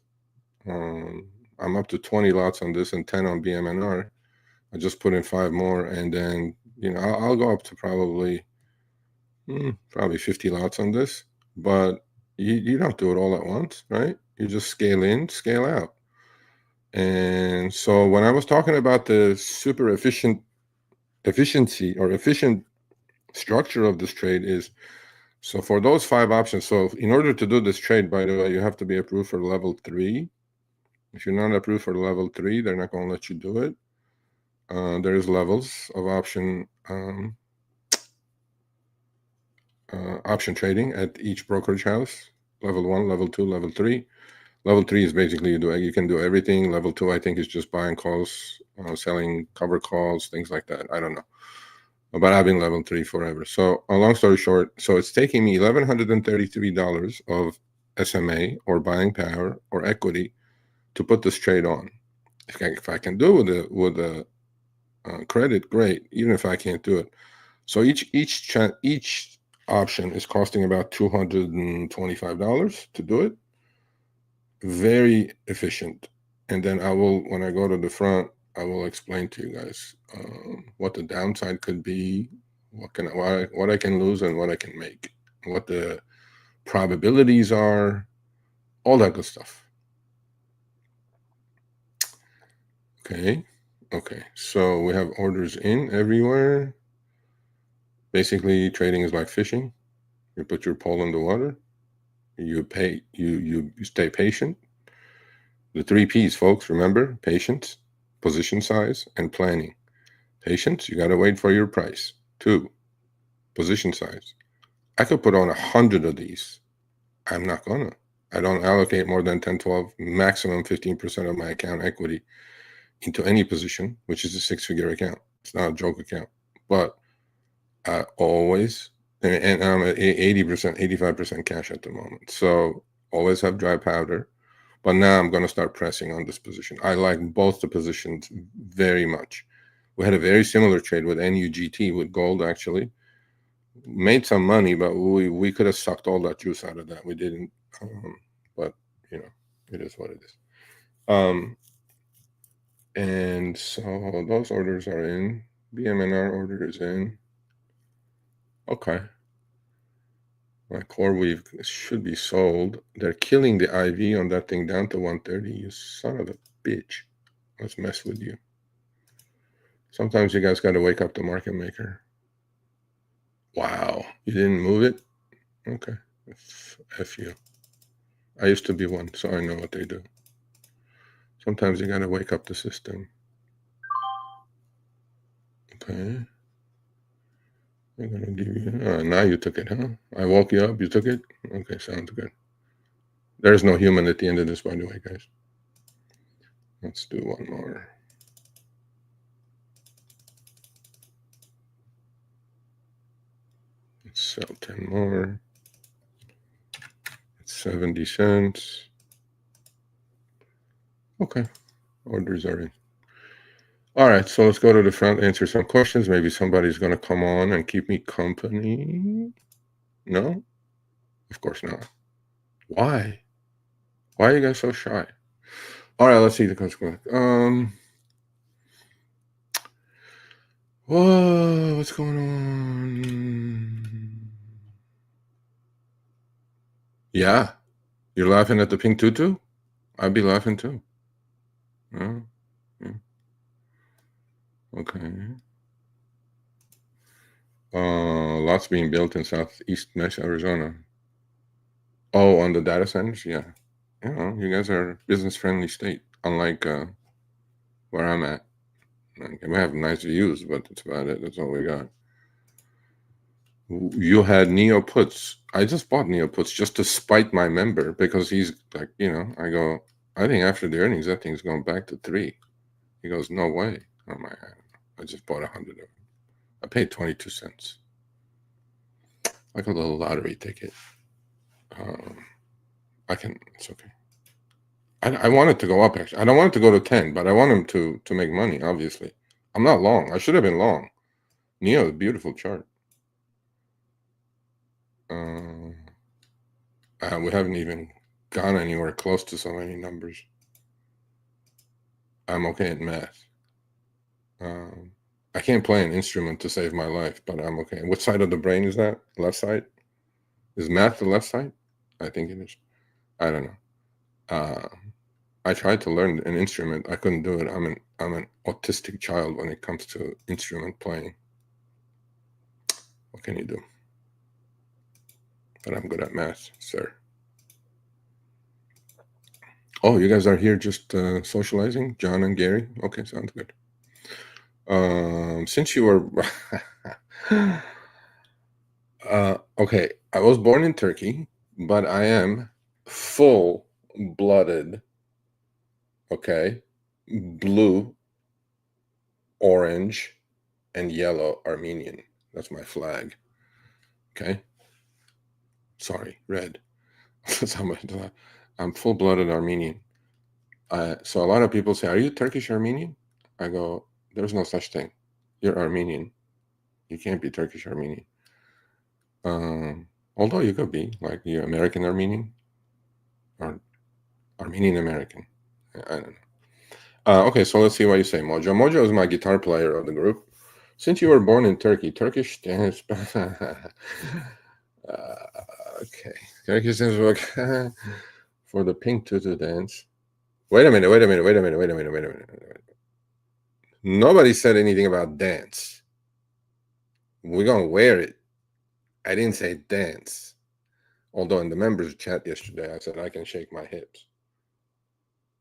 I'm up to 20 lots on this and 10 on BMNR. I just put in 5 more, and then I'll go up to probably 50 lots on this. But you don't do it all at once, right? You just scale in, scale out. And so when I was talking about the super efficient structure of this trade is, so for those 5 options, so in order to do this trade, by the way, you have to be approved for level 3. If you're not approved for level 3, they're not going to let you do it. There's levels of option trading at each brokerage house. Level 1, level 2, level 3. Level 3 is basically you can do everything. Level 2, I think, is just buying calls, selling cover calls, things like that. I don't know. But I've been level 3 forever. So long story short, so it's taking me $1,133 of SMA or buying power or equity to put this trade on. If I can do it with a credit, great. Even if I can't do it, so each option is costing about $225 to do it. Very efficient. And then when I go to the front, I will explain to you guys what the downside could be, what I can lose and what I can make, what the probabilities are, all that good stuff. Okay. So we have orders in everywhere. Basically, trading is like fishing. You put your pole in the water. You stay patient. The 3 P's, folks, remember: patience, position size, and planning. Patience, you got to wait for your price. 2, position size. I could put on 100 of these. I'm not gonna. I don't allocate more than 10, 12, maximum 15% of my account equity into any position, which is a 6-figure account. It's not a joke account. But I always, and I'm at 80%, 85% cash at the moment. So always have dry powder. But now I'm going to start pressing on this position. I like both the positions very much. We had a very similar trade with NUGT, with gold, actually. Made some money, but we could have sucked all that juice out of that. We didn't. But, it is what it is. And so those orders are in. BMNR order is in. Okay. My core weave should be sold. They're killing the IV on that thing down to 130. You son of a bitch. Let's mess with you. Sometimes you guys got to wake up the market maker. Wow. You didn't move it? Okay. F you. I used to be one, so I know what they do. Sometimes you got to wake up the system. Okay. I'm going to give you... now you took it, huh? I woke you up. You took it? Okay, sounds good. There's no human at the end of this, by the way, guys. Let's do one more. Let's sell 10 more. It's 70 cents. Okay. Orders are in. All right, so let's go to the front, answer some questions. Maybe somebody's going to come on and keep me company. No? Of course not. Why? Why are you guys so shy? All right, let's see the consequence. Whoa, what's going on? Yeah. You're laughing at the pink tutu? I'd be laughing too. Yeah. Okay. Lots being built in southeast Arizona. Oh, on the data centers? Yeah. You guys are a business-friendly state, unlike where I'm at. Okay, we have nice views, but that's about it. That's all we got. You had Neo puts. I just bought Neo puts just to spite my member because he's like, I go, I think after the earnings, that thing's going back to 3. He goes, no way. Oh my God. I just bought 100 of them. I paid 22 cents. Like a little lottery ticket. It's okay. I want it to go up, actually. I don't want it to go to 10, but I want him to make money, obviously. I'm not long. I should have been long. Neo, beautiful chart. We haven't even gone anywhere close to so many numbers. I'm okay at math. I can't play an instrument to save my life, but I'm okay. Which side of the brain is that? Left side? Is math the left side? I think it is. I don't know. I tried to learn an instrument. I couldn't do it. I'm an autistic child when it comes to instrument playing. What can you do? But I'm good at math, sir. Oh, you guys are here just socializing? John and Gary? Okay, sounds good. Since you were... okay, I was born in Turkey, but I am full-blooded, okay, blue, orange, and yellow Armenian. That's my flag. Okay. Sorry, red. I'm full-blooded Armenian. So a lot of people say, are you Turkish Armenian? I go, there's no such thing. You're Armenian. You can't be Turkish Armenian. Although you could be, like, you're American Armenian or Armenian American. I don't know. Okay, so let's see what you say, Mojo. Mojo is my guitar player of the group. Since you were born in Turkey, Turkish dance. Okay. Turkish dance for the pink tutu dance. Wait a minute. Nobody said anything about dance. We're going to wear it. I didn't say dance. Although in the members chat yesterday, I said I can shake my hips.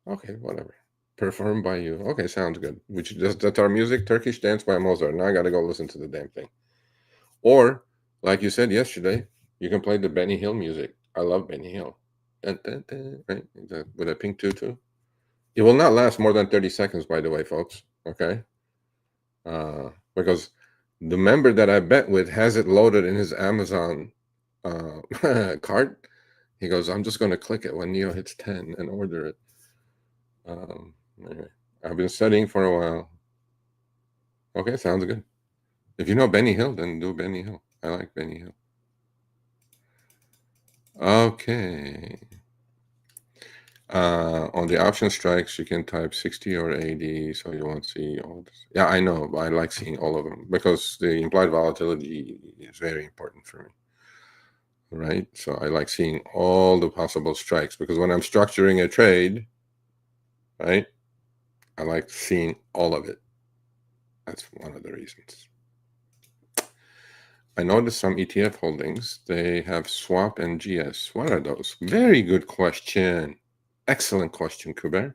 Okay, whatever. Performed by you. Okay, sounds good. That's our music, Turkish Dance by Mozart. Now I got to go listen to the damn thing. Or, like you said yesterday, you can play the Benny Hill music. I love Benny Hill. Dun, dun, dun, right? With a pink tutu. It will not last more than 30 seconds, by the way, folks. Okay? Because the member that I bet with has it loaded in his Amazon cart. He goes, I'm just going to click it when Neo hits 10 and order it. Anyway, I've been studying for a while. Okay, sounds good. If you know Benny Hill, then do Benny Hill. I like Benny Hill. Okay. On the option strikes, you can type 60 or 80, so you won't see all this. Yeah, I know, but I like seeing all of them because the implied volatility is very important for me. Right? So I like seeing all the possible strikes because when I'm structuring a trade, right, I like seeing all of it. That's one of the reasons. I noticed some ETF holdings. They have swap and GS. What are those? Very good question. Excellent question, Kuber.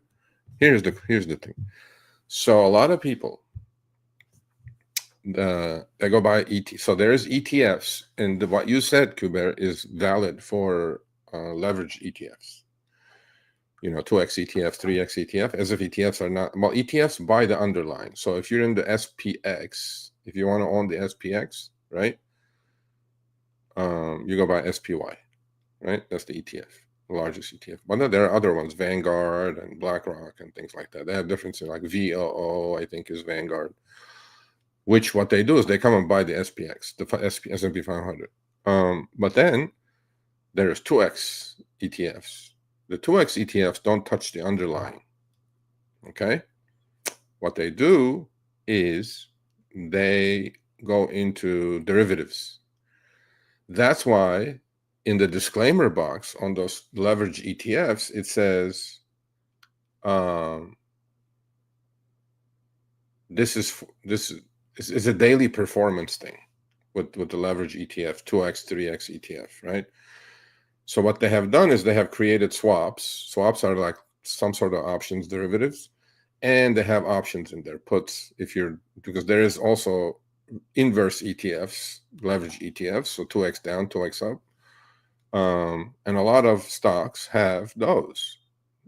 Here's the thing. So a lot of people, they go by ET. So there's ETFs, and what you said, Kuber, is valid for leverage ETFs. 2x ETF, 3x ETF, as if ETFs are not. Well, ETFs buy the underlying. So if you're in the SPX, if you want to own the SPX, right, you go by SPY, right? That's the ETF, the largest ETF. But there are other ones, Vanguard and BlackRock and things like that. They have differences, like VOO, I think, is Vanguard. Which what they do is they come and buy the SPX, the S&P 500. But then there's 2x ETFs. The 2x ETFs don't touch the underlying. Okay? What they do is they go into derivatives. That's why in the disclaimer box on those leverage ETFs, it says this is a daily performance thing with the leverage ETF, 2x, 3x ETF, right? So what they have done is they have created swaps. Swaps are like some sort of options derivatives, and they have options in their puts. Because there is also inverse ETFs, leverage ETFs, so 2x down, 2x up. And a lot of stocks have those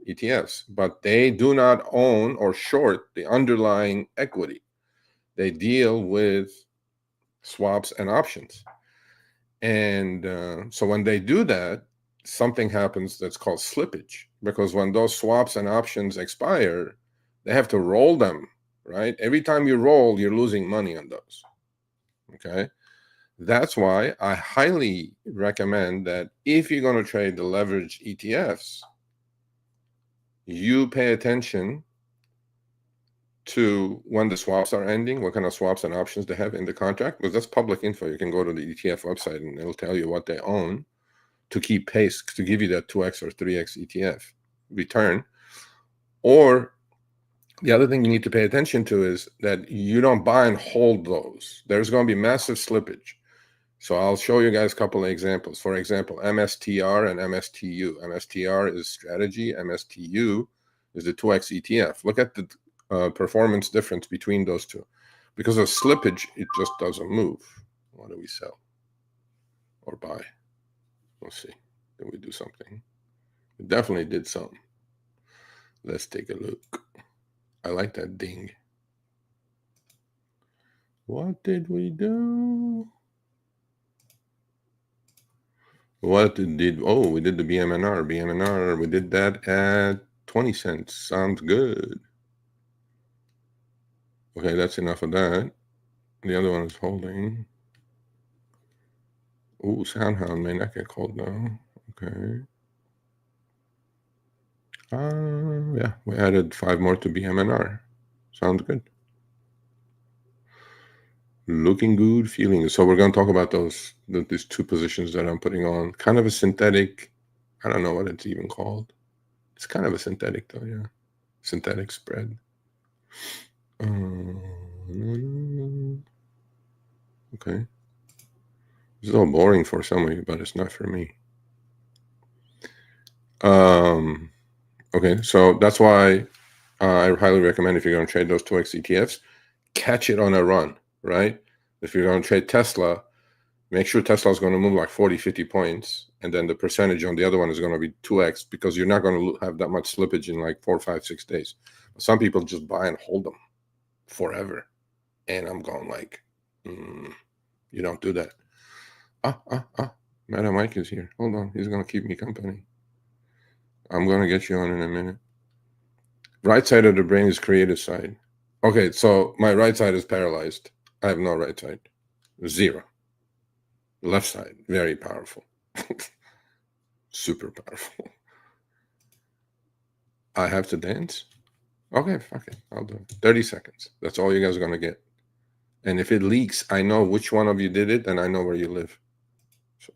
ETFs, but they do not own or short the underlying equity. They deal with swaps and options. And so when they do that, something happens that's called slippage, because when those swaps and options expire, they have to roll them, right? Every time you roll, you're losing money on those. Okay. That's why I highly recommend that if you're going to trade the leverage ETFs, you pay attention to when the swaps are ending, what kind of swaps and options they have in the contract, because that's public info. You can go to the ETF website and it'll tell you what they own to keep pace, to give you that 2x or 3x ETF return. Or the other thing you need to pay attention to is that you don't buy and hold those. There's going to be massive slippage. So I'll show you guys a couple of examples. For example, MSTR and MSTU. MSTR is strategy. MSTU is the 2x ETF. Look at the performance difference between those two. Because of slippage, it just doesn't move. What do we sell or buy? Let's see. Did we do something? We definitely did something. Let's take a look. I like that ding. What did we do? We did the BMNR. BMNR, we did that at 20 cents. Sounds good. Okay, that's enough of that. The other one is holding. Ooh, Soundhound may not get called now. Okay. Yeah, we added 5 more to BMNR. Sounds good. Looking good, feeling good. So we're going to talk about these 2 positions that I'm putting on. Kind of a synthetic. I don't know what it's even called. It's kind of a synthetic though, yeah. Synthetic spread. Okay. It's a little boring for some of you, but it's not for me. Okay, so that's why I highly recommend, if you're going to trade those 2x ETFs, catch it on a run, right? If you're going to trade Tesla, make sure Tesla is going to move like 40, 50 points, and then the percentage on the other one is going to be 2x, because you're not going to have that much slippage in like 4, 5, 6 days. Some people just buy and hold them forever. And I'm going like, you don't do that. Madam Mike is here. Hold on. He's going to keep me company. I'm going to get you on in a minute. Right side of the brain is creative side. Okay, so my right side is paralyzed. I have no right side. 0. Left side, very powerful. Super powerful. I have to dance? Okay, fuck it. I'll do it. 30 seconds. That's all you guys are going to get. And if it leaks, I know which one of you did it, and I know where you live. So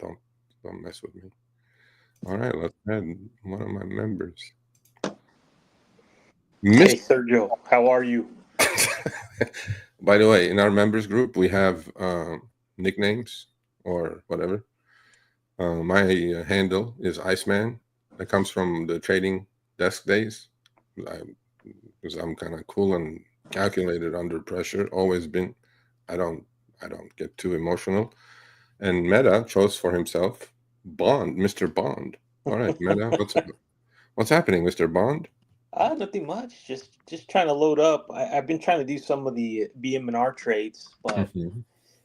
don't mess with me. All right, let's add one of my members. Hey, Sergio, how are you? By the way, in our members group, we have nicknames or whatever. My handle is Iceman. That comes from the trading desk days. Because I'm kind of cool and calculated under pressure. Always been. I don't get too emotional. And Meta chose for himself Bond, Mr. Bond. All right, Meta, what's happening, Mr. Bond? Nothing much. Just trying to load up. I've been trying to do some of the BM&R trades, but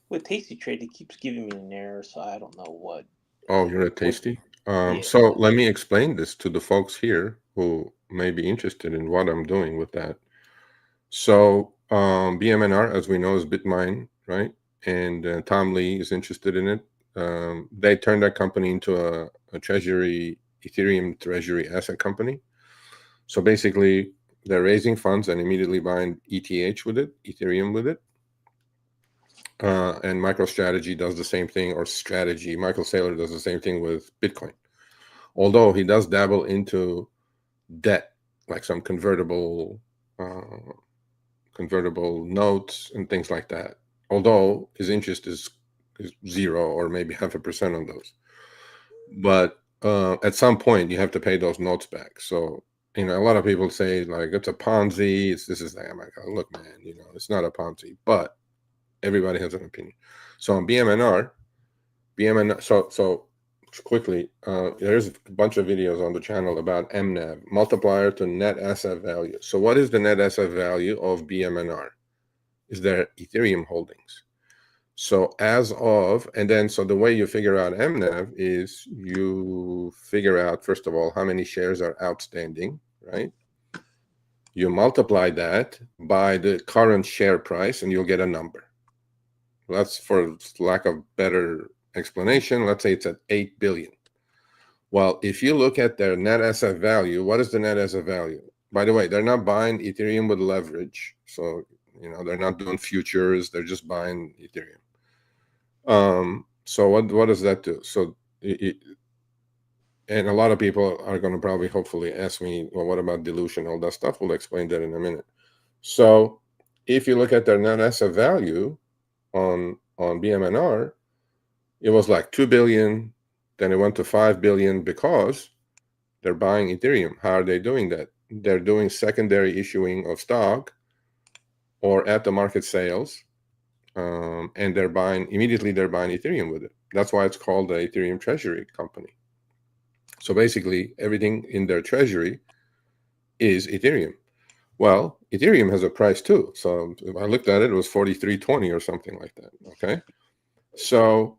with Tasty Trade, it keeps giving me an error, so I don't know what. Oh, you're at Tasty? Yeah. So let me explain this to the folks here who may be interested in what I'm doing with that. So BM&R, as we know, is BitMine, right? And Tom Lee is interested in it. They turned that company into a treasury, Ethereum treasury asset company. So basically, they're raising funds and immediately buying ETH with it, Ethereum with it. And MicroStrategy does the same thing, or Strategy. Michael Saylor does the same thing with Bitcoin. Although he does dabble into debt, like some convertible notes and things like that. Although his interest is 0 or maybe 0.5% on those. But at some point, you have to pay those notes back. So you know, a lot of people say like it's a Ponzi, it's this is that. I'm like, oh, look, man, you know, it's not a Ponzi, but everybody has an opinion. So on BMNR, so quickly, there's a bunch of videos on the channel about MNAV, multiplier to net asset value. So what is the net asset value of BMNR? Is their Ethereum holdings. So as of, and then so the way you figure out MNAV is you figure out, first of all, how many shares are outstanding, right? You multiply that by the current share price and you'll get a number. That's, for lack of better explanation, let's say it's at 8 billion. Well, if you look at their net asset value, what is the net asset value? By the way, they're not buying Ethereum with leverage. So, you know, they're not doing futures. They're just buying Ethereum. So what does that do? So and a lot of people are going to probably hopefully ask me, well, what about dilution, all that stuff? We'll explain that in a minute. So if you look at their net asset value on BMNR, it was like 2 billion, then it went to 5 billion because they're buying Ethereum. How are they doing that? They're doing secondary issuing of stock or at the market sales. And they're buying Ethereum with it. That's why it's called the Ethereum Treasury Company. So basically, everything in their treasury is Ethereum. Well, Ethereum has a price too. So if I looked at it, it was 43.20 or something like that. Okay. So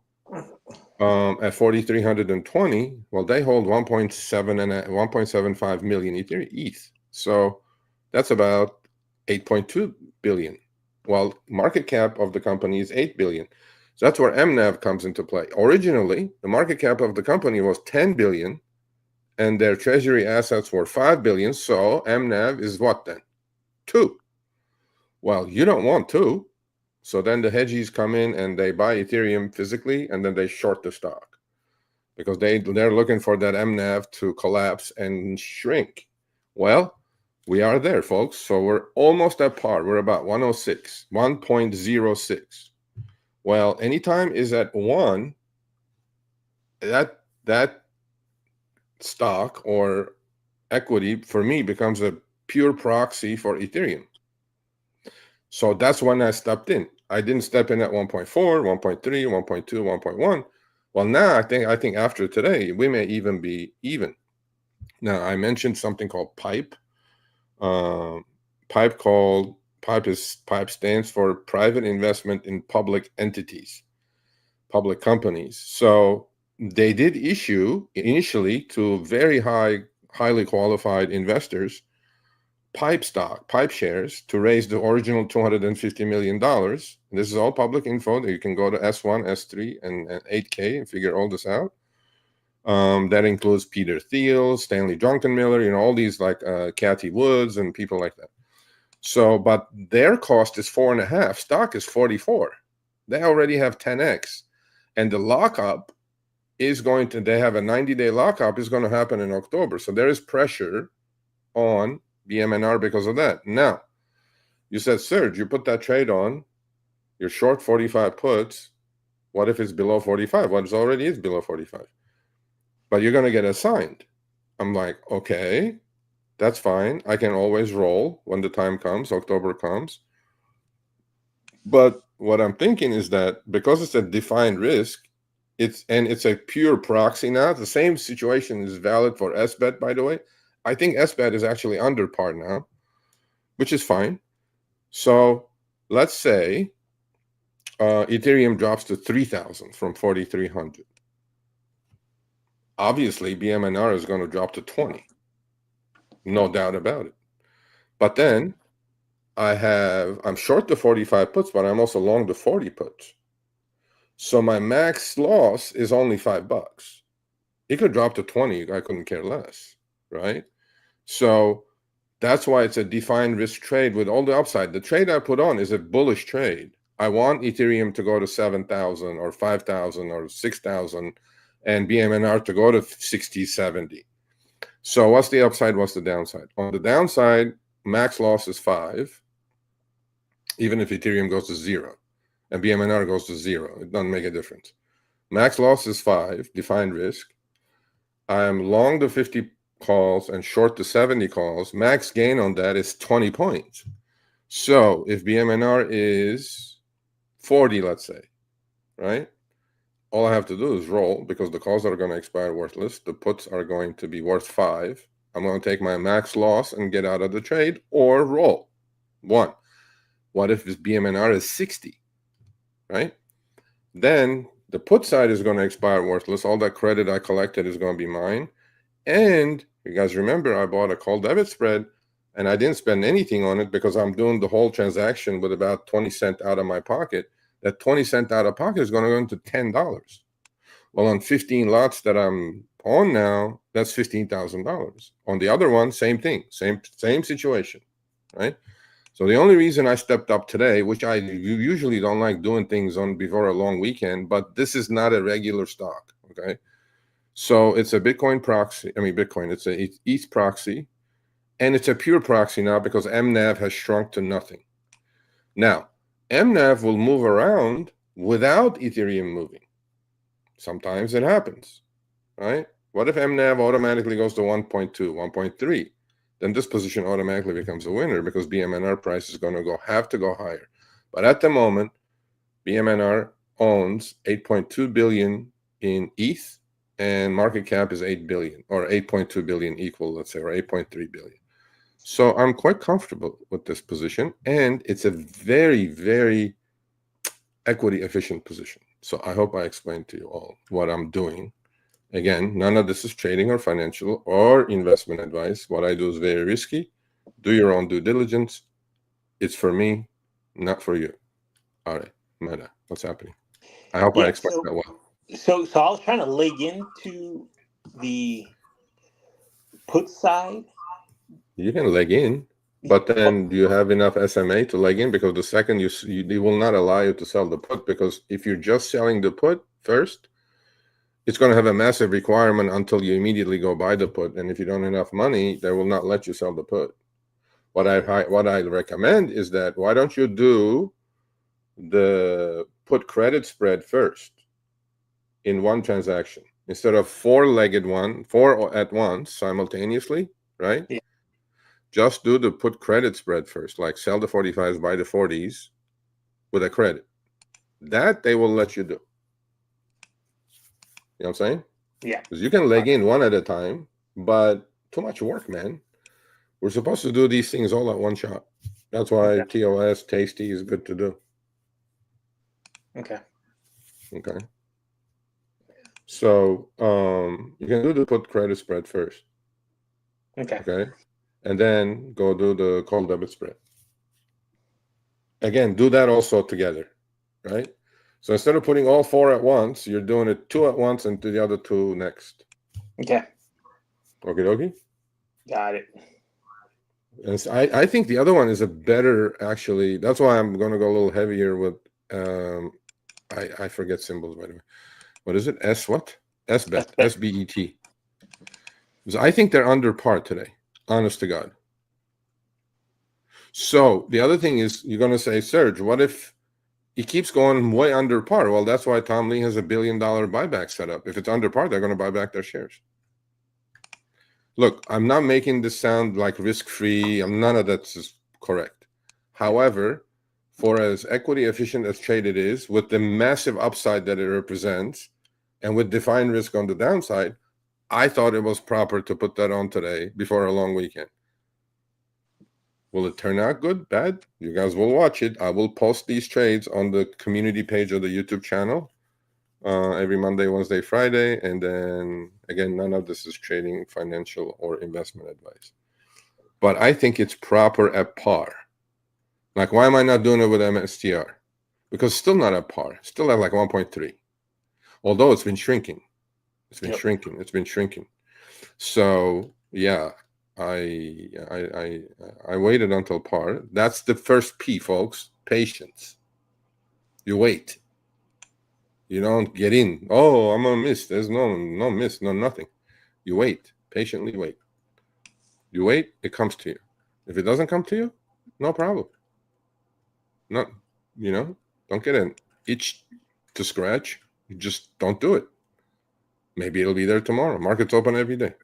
at 4,320, well, they hold 1.75 million Ethereum ETH. So that's about 8.2 billion. Well, market cap of the company is 8 billion. So that's where MNAV comes into play. Originally, the market cap of the company was 10 billion and their treasury assets were 5 billion. So MNAV is what then? 2. Well, you don't want 2. So then the hedgies come in and they buy Ethereum physically and then they short the stock because they're looking for that MNAV to collapse and shrink. Well, we are there, folks. So we're almost at par. We're about 106, 1.06. Well, anytime is at 1, that stock or equity for me becomes a pure proxy for Ethereum. So that's when I stepped in. I didn't step in at 1.4, 1.3, 1.2, 1.1. Well, now I think after today, we may even be even. Now, I mentioned something called PIPE. PIPE stands for Private Investment in Public Entities, public companies. So they did issue initially to very highly qualified investors PIPE shares to raise the original $250 million. This is all public info. You can go to S1, S3, and 8K and figure all this out. That includes Peter Thiel, Stanley Druckenmiller, you know, all these like Cathie Woods and people like that. So, but their cost is 4.5. Stock is 44. They already have 10x. And the lockup is going to, they have a 90-day lockup is going to happen in October. So there is pressure on BMNR because of that. Now, you said, Serge, you put that trade on, you're short 45 puts. What if it's below 45? What already is below 45? But you're going to get assigned. I'm like, okay, that's fine. I can always roll when the time comes, October comes. But what I'm thinking is that because it's a defined risk, it's a pure proxy now. The same situation is valid for SBET, by the way. I think SBET is actually under par now, which is fine. So let's say Ethereum drops to 3,000 from 4,300. Obviously, BMNR is going to drop to 20. No doubt about it. But then I'm short the 45 puts, but I'm also long the 40 puts. So my max loss is only $5. It could drop to 20. I couldn't care less, right? So that's why it's a defined risk trade with all the upside. The trade I put on is a bullish trade. I want Ethereum to go to 7,000 or 5,000 or 6,000 and BMNR to go to 60, 70. So what's the upside? What's the downside? On the downside, max loss is 5, even if Ethereum goes to 0 and BMNR goes to 0. It doesn't make a difference. Max loss is 5, defined risk. I'm long the 50 calls and short the 70 calls, max gain on that is 20 points. So if BMNR is 40, let's say, right? All I have to do is roll, because the calls are going to expire worthless. The puts are going to be worth 5. I'm going to take my max loss and get out of the trade, or roll. 1. What if this BMNR is 60, right? Then the put side is going to expire worthless. All that credit I collected is going to be mine. And you guys remember I bought a call debit spread, and I didn't spend anything on it because I'm doing the whole transaction with about 20 cents out of my pocket. That 20 cents out of pocket is going to go into $10. Well, on 15 lots that I'm on now, that's $15,000. On the other one, same thing, same situation, right? So the only reason I stepped up today, which I usually don't like doing things on before a long weekend, but this is not a regular stock, okay? So it's a Bitcoin proxy. I mean, Bitcoin, it's a ETH proxy, and it's a pure proxy now because MNAV has shrunk to nothing. Now, MNAV will move around without Ethereum moving. Sometimes it happens, right? What if MNAV automatically goes to 1.2, 1.3? Then this position automatically becomes a winner because BMNR price is going to have to go higher. But at the moment, BMNR owns 8.2 billion in ETH, and market cap is 8 billion, or 8.2 billion equal, let's say, or 8.3 billion. So I'm quite comfortable with this position, and it's a very, very equity efficient position. So I hope I explained to you all what I'm doing. Again, none of this is trading or financial or investment advice. What I do is very risky. Do your own due diligence. It's for me, not for you. All right, Meta, what's happening? I hope I explained that well. So I was trying to leg into the put side. You can leg in, but then do you have enough SMA to leg in? Because the second they will not allow you to sell the put, because if you're just selling the put first, it's going to have a massive requirement until you immediately go buy the put. And if you don't have enough money, they will not let you sell the put. What I recommend is that why don't you do the put credit spread first in one transaction instead of four at once simultaneously, right? Yeah. Just do the put credit spread first, like sell the 45s, buy the 40s with a credit. That they will let you do. You know what I'm saying? Yeah. Because you can leg in one at a time, but too much work, man. We're supposed to do these things all at one shot. That's why TOS, Tasty is good to do. Okay. So you can do the put credit spread first. Okay. And then go do the call debit spread. Again, do that also together, right? So instead of putting all four at once, you're doing it two at once and to the other two next. Okay. Okie dokie. Got it. And so I think the other one is a better, actually. That's why I'm going to go a little heavier with, I forget symbols, by the way. What is it? What? SBET, SBET. So I think they're under par today, honest to God. So the other thing is, you're going to say, Serge, what if he keeps going way under par? Well, that's why Tom Lee has $1 billion buyback set up. If it's under par, they're going to buy back their shares. Look, I'm not making this sound like risk-free. None of that's correct. However, for as equity efficient as traded is, with the massive upside that it represents, and with defined risk on the downside, I thought it was proper to put that on today before a long weekend. Will it turn out good, bad? You guys will watch it. I will post these trades on the community page of the YouTube channel every Monday, Wednesday, Friday. And then, again, none of this is trading, financial, or investment advice. But I think it's proper at par. Like, why am I not doing it with MSTR? Because it's still not at par. Still at like 1.3. Although it's been shrinking. It's been shrinking. It's been shrinking. So, yeah. I waited until par. That's the first P, folks. Patience. You wait. You don't get in. Oh, I'm gonna miss. There's no miss, no nothing. You wait. Patiently wait. You wait, it comes to you. If it doesn't come to you, no problem. Not, don't get an itch to scratch. You just don't do it. Maybe it'll be there tomorrow. Markets open every day.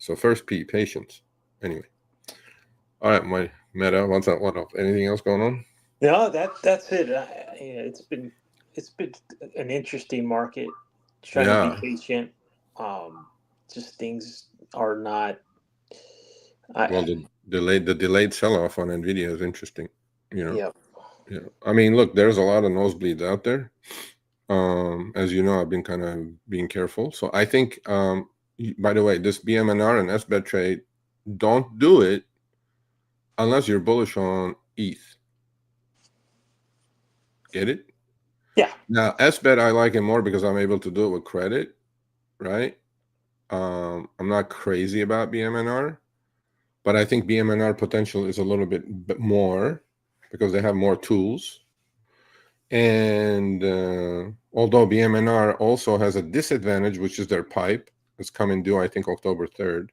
So first P, patience. Anyway. All right, my Meta. What's up? What else? Anything else going on? No, that's it. It's been an interesting market. Trying to be patient. Just things are not. Well, the delayed sell-off on Nvidia is interesting. Yeah. Yeah. I mean, look, there's a lot of nosebleeds out there. As you know, I've been kind of being careful. So I think, by the way, this BMNR and SBET trade, don't do it unless you're bullish on ETH. Get it? Yeah. Now, SBET, I like it more because I'm able to do it with credit, right? I'm not crazy about BMNR, but I think BMNR potential is a little bit more because they have more tools. And although BMNR also has a disadvantage, which is their pipe, it's coming due, I think, October 3rd.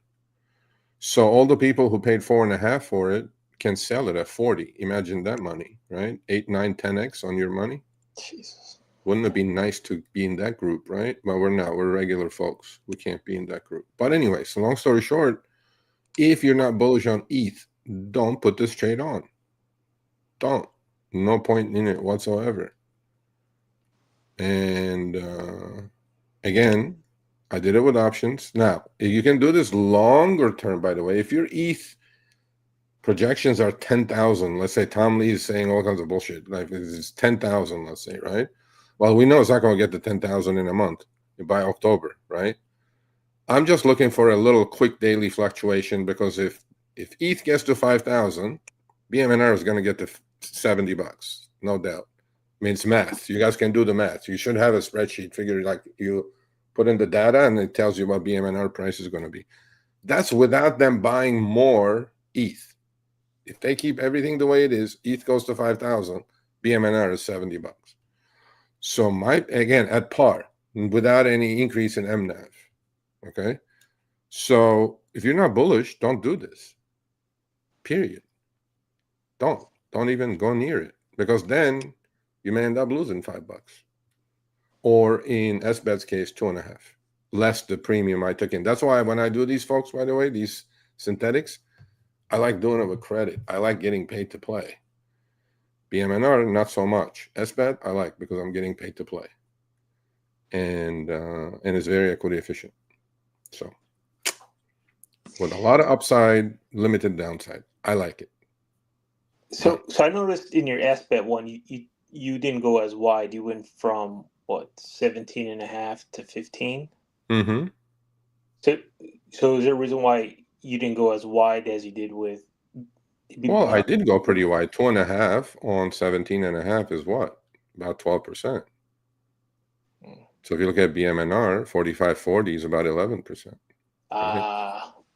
So all the people who paid 4.5 for it can sell it at 40. Imagine that money, right? 8, 9, 10x on your money. Jesus. Wouldn't it be nice to be in that group, right? Well, we're not. We're regular folks. We can't be in that group. But anyway, so long story short, if you're not bullish on ETH, don't put this trade on. Don't. No point in it whatsoever. And again, I did it with options. Now, you can do this longer term, by the way. If your ETH projections are 10,000, let's say Tom Lee is saying all kinds of bullshit, like it's 10,000, let's say, right? Well, we know it's not going to get to 10,000 in a month by October, right? I'm just looking for a little quick daily fluctuation because if ETH gets to 5,000, BMNR is going to get to $70, no doubt. I mean, it's math. You guys can do the math. You should have a spreadsheet figure, like you put in the data and it tells you what BMNR price is going to be. That's without them buying more ETH. If they keep everything the way it is, ETH goes to 5,000, BMNR is $70. So again, at par, without any increase in MNAV. Okay? So if you're not bullish, don't do this. Period. Don't even go near it, because then you may end up losing $5. Or in SBET's case, 2.5, less the premium I took in. That's why when I do these, folks, by the way, these synthetics, I like doing it with credit. I like getting paid to play. BMNR, not so much. SBET, I like because I'm getting paid to play. And it's very equity efficient. So with a lot of upside, limited downside. I like it. So I noticed in your SBET one, you didn't go as wide. You went from what, 17.5 to 15? Mm-hmm. So is there a reason why you didn't go as wide as you did with? Well, I did go pretty wide. 2.5 on 17.5 is what? About 12%. So if you look at BMNR, 45.40 is about 11%.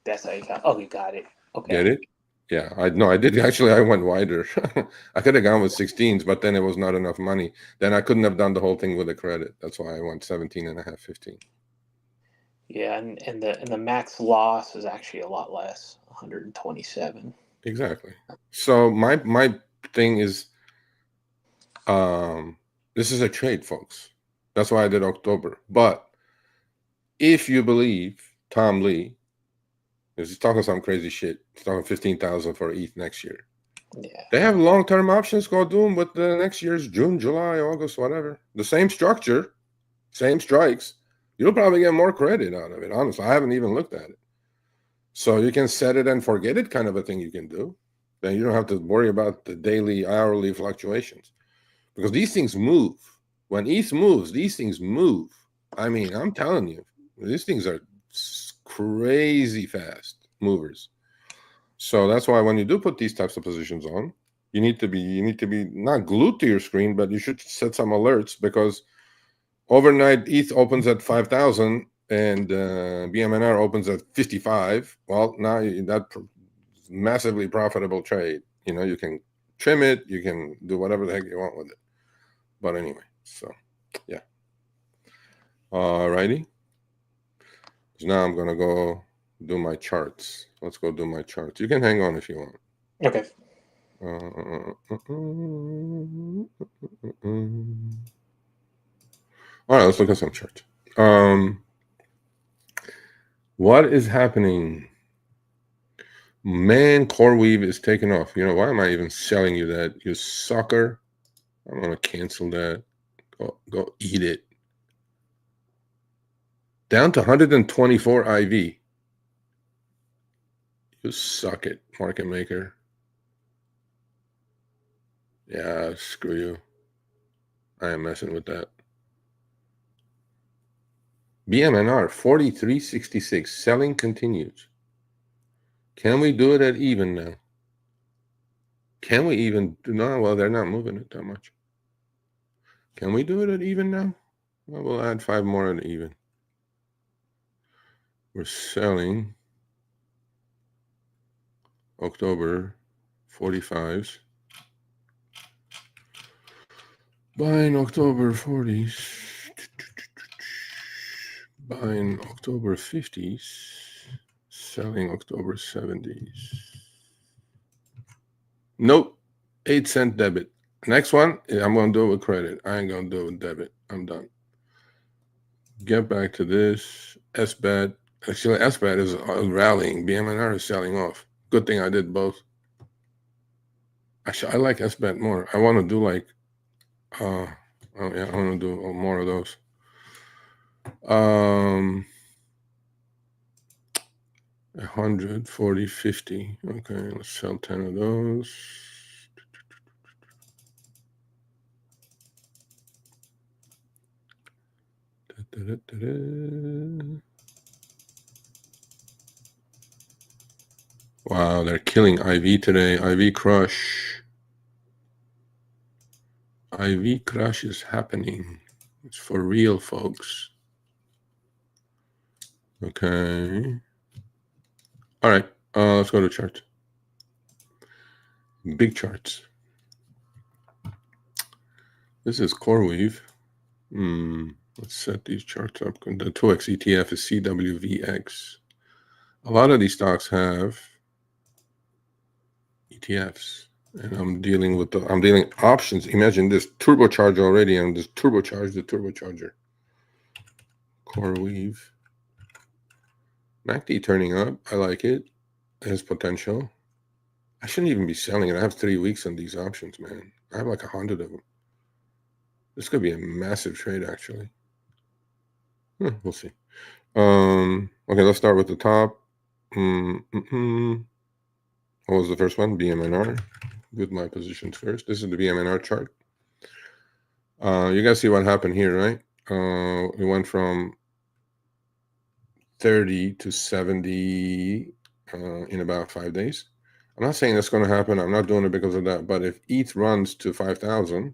That's how you got. Oh, you got it. Okay. Get it? Yeah, I did actually. I went wider. I could have gone with 16s, but then it was not enough money. Then I couldn't have done the whole thing with a credit. That's why I went 17.5, 15. Yeah, and the max loss is actually a lot less, 127. Exactly. So my thing is, this is a trade, folks. That's why I did October. But if you believe Tom Lee, he's talking some crazy shit. He's talking 15,000 for ETH next year. Yeah. They have long-term options. Go do them with the next year's June, July, August, whatever. The same structure, same strikes. You'll probably get more credit out of it. Honestly, I haven't even looked at it. So you can set it and forget it, kind of a thing you can do. Then you don't have to worry about the daily, hourly fluctuations, because these things move. When ETH moves, these things move. I mean, I'm telling you, these things are crazy fast movers. So that's why when you do put these types of positions on, you need to be not glued to your screen, but you should set some alerts, because overnight ETH opens at 5,000 and BMNR opens at 55. Well, now that massively profitable trade. You can trim it, you can do whatever the heck you want with it. But anyway, so yeah. All righty. So now I'm gonna go do my charts. Let's go do my charts. You can hang on if you want. Okay. All right, let's look at some charts. What is happening? Man, CoreWeave is taking off. You know, why am I even selling you that? You sucker. I'm going to cancel that. Go eat it. Down to 124 IV. You suck it, market maker. Yeah, screw you. I am messing with that. BMNR 43.66. Selling continues. Can we do it at even now? Can we even do? No, well, they're not moving it that much. Can we do it at even now? Well, we'll add 5 more at even. We're selling October 45s. Buying October 40s. Buying October 50s. Selling October 70s. Nope. 8-cent debit. Next one, I'm going to do it with credit. I ain't going to do it with debit. I'm done. Get back to this. SBAT. Actually, SBAT is rallying. BMNR is selling off. Good thing I did both. Actually, I like SBAT more. I want to do like, oh yeah, I want to do more of those. 140, 50. Okay, let's sell 10 of those. Wow, they're killing IV today. IV crush. IV crush is happening. It's for real, folks. Okay. All right. Let's go to charts. Big charts. This is CoreWeave. Let's set these charts up. The 2X ETF is CWVX. A lot of these stocks have ETFs, and I'm dealing options. Imagine this turbocharger already, and this turbocharge the turbocharger. CoreWeave. MACD turning up. I like it. It has potential. I shouldn't even be selling it. I have 3 weeks on these options, man. I have like 100 of them. This could be a massive trade, actually. We'll see. Okay, let's start with the top. What was the first one? BMNR. With my positions first. This is the BMNR chart. You guys see what happened here, right? We went from 30 to 70 in about 5 days. I'm not saying that's going to happen. I'm not doing it because of that. But if ETH runs to 5,000,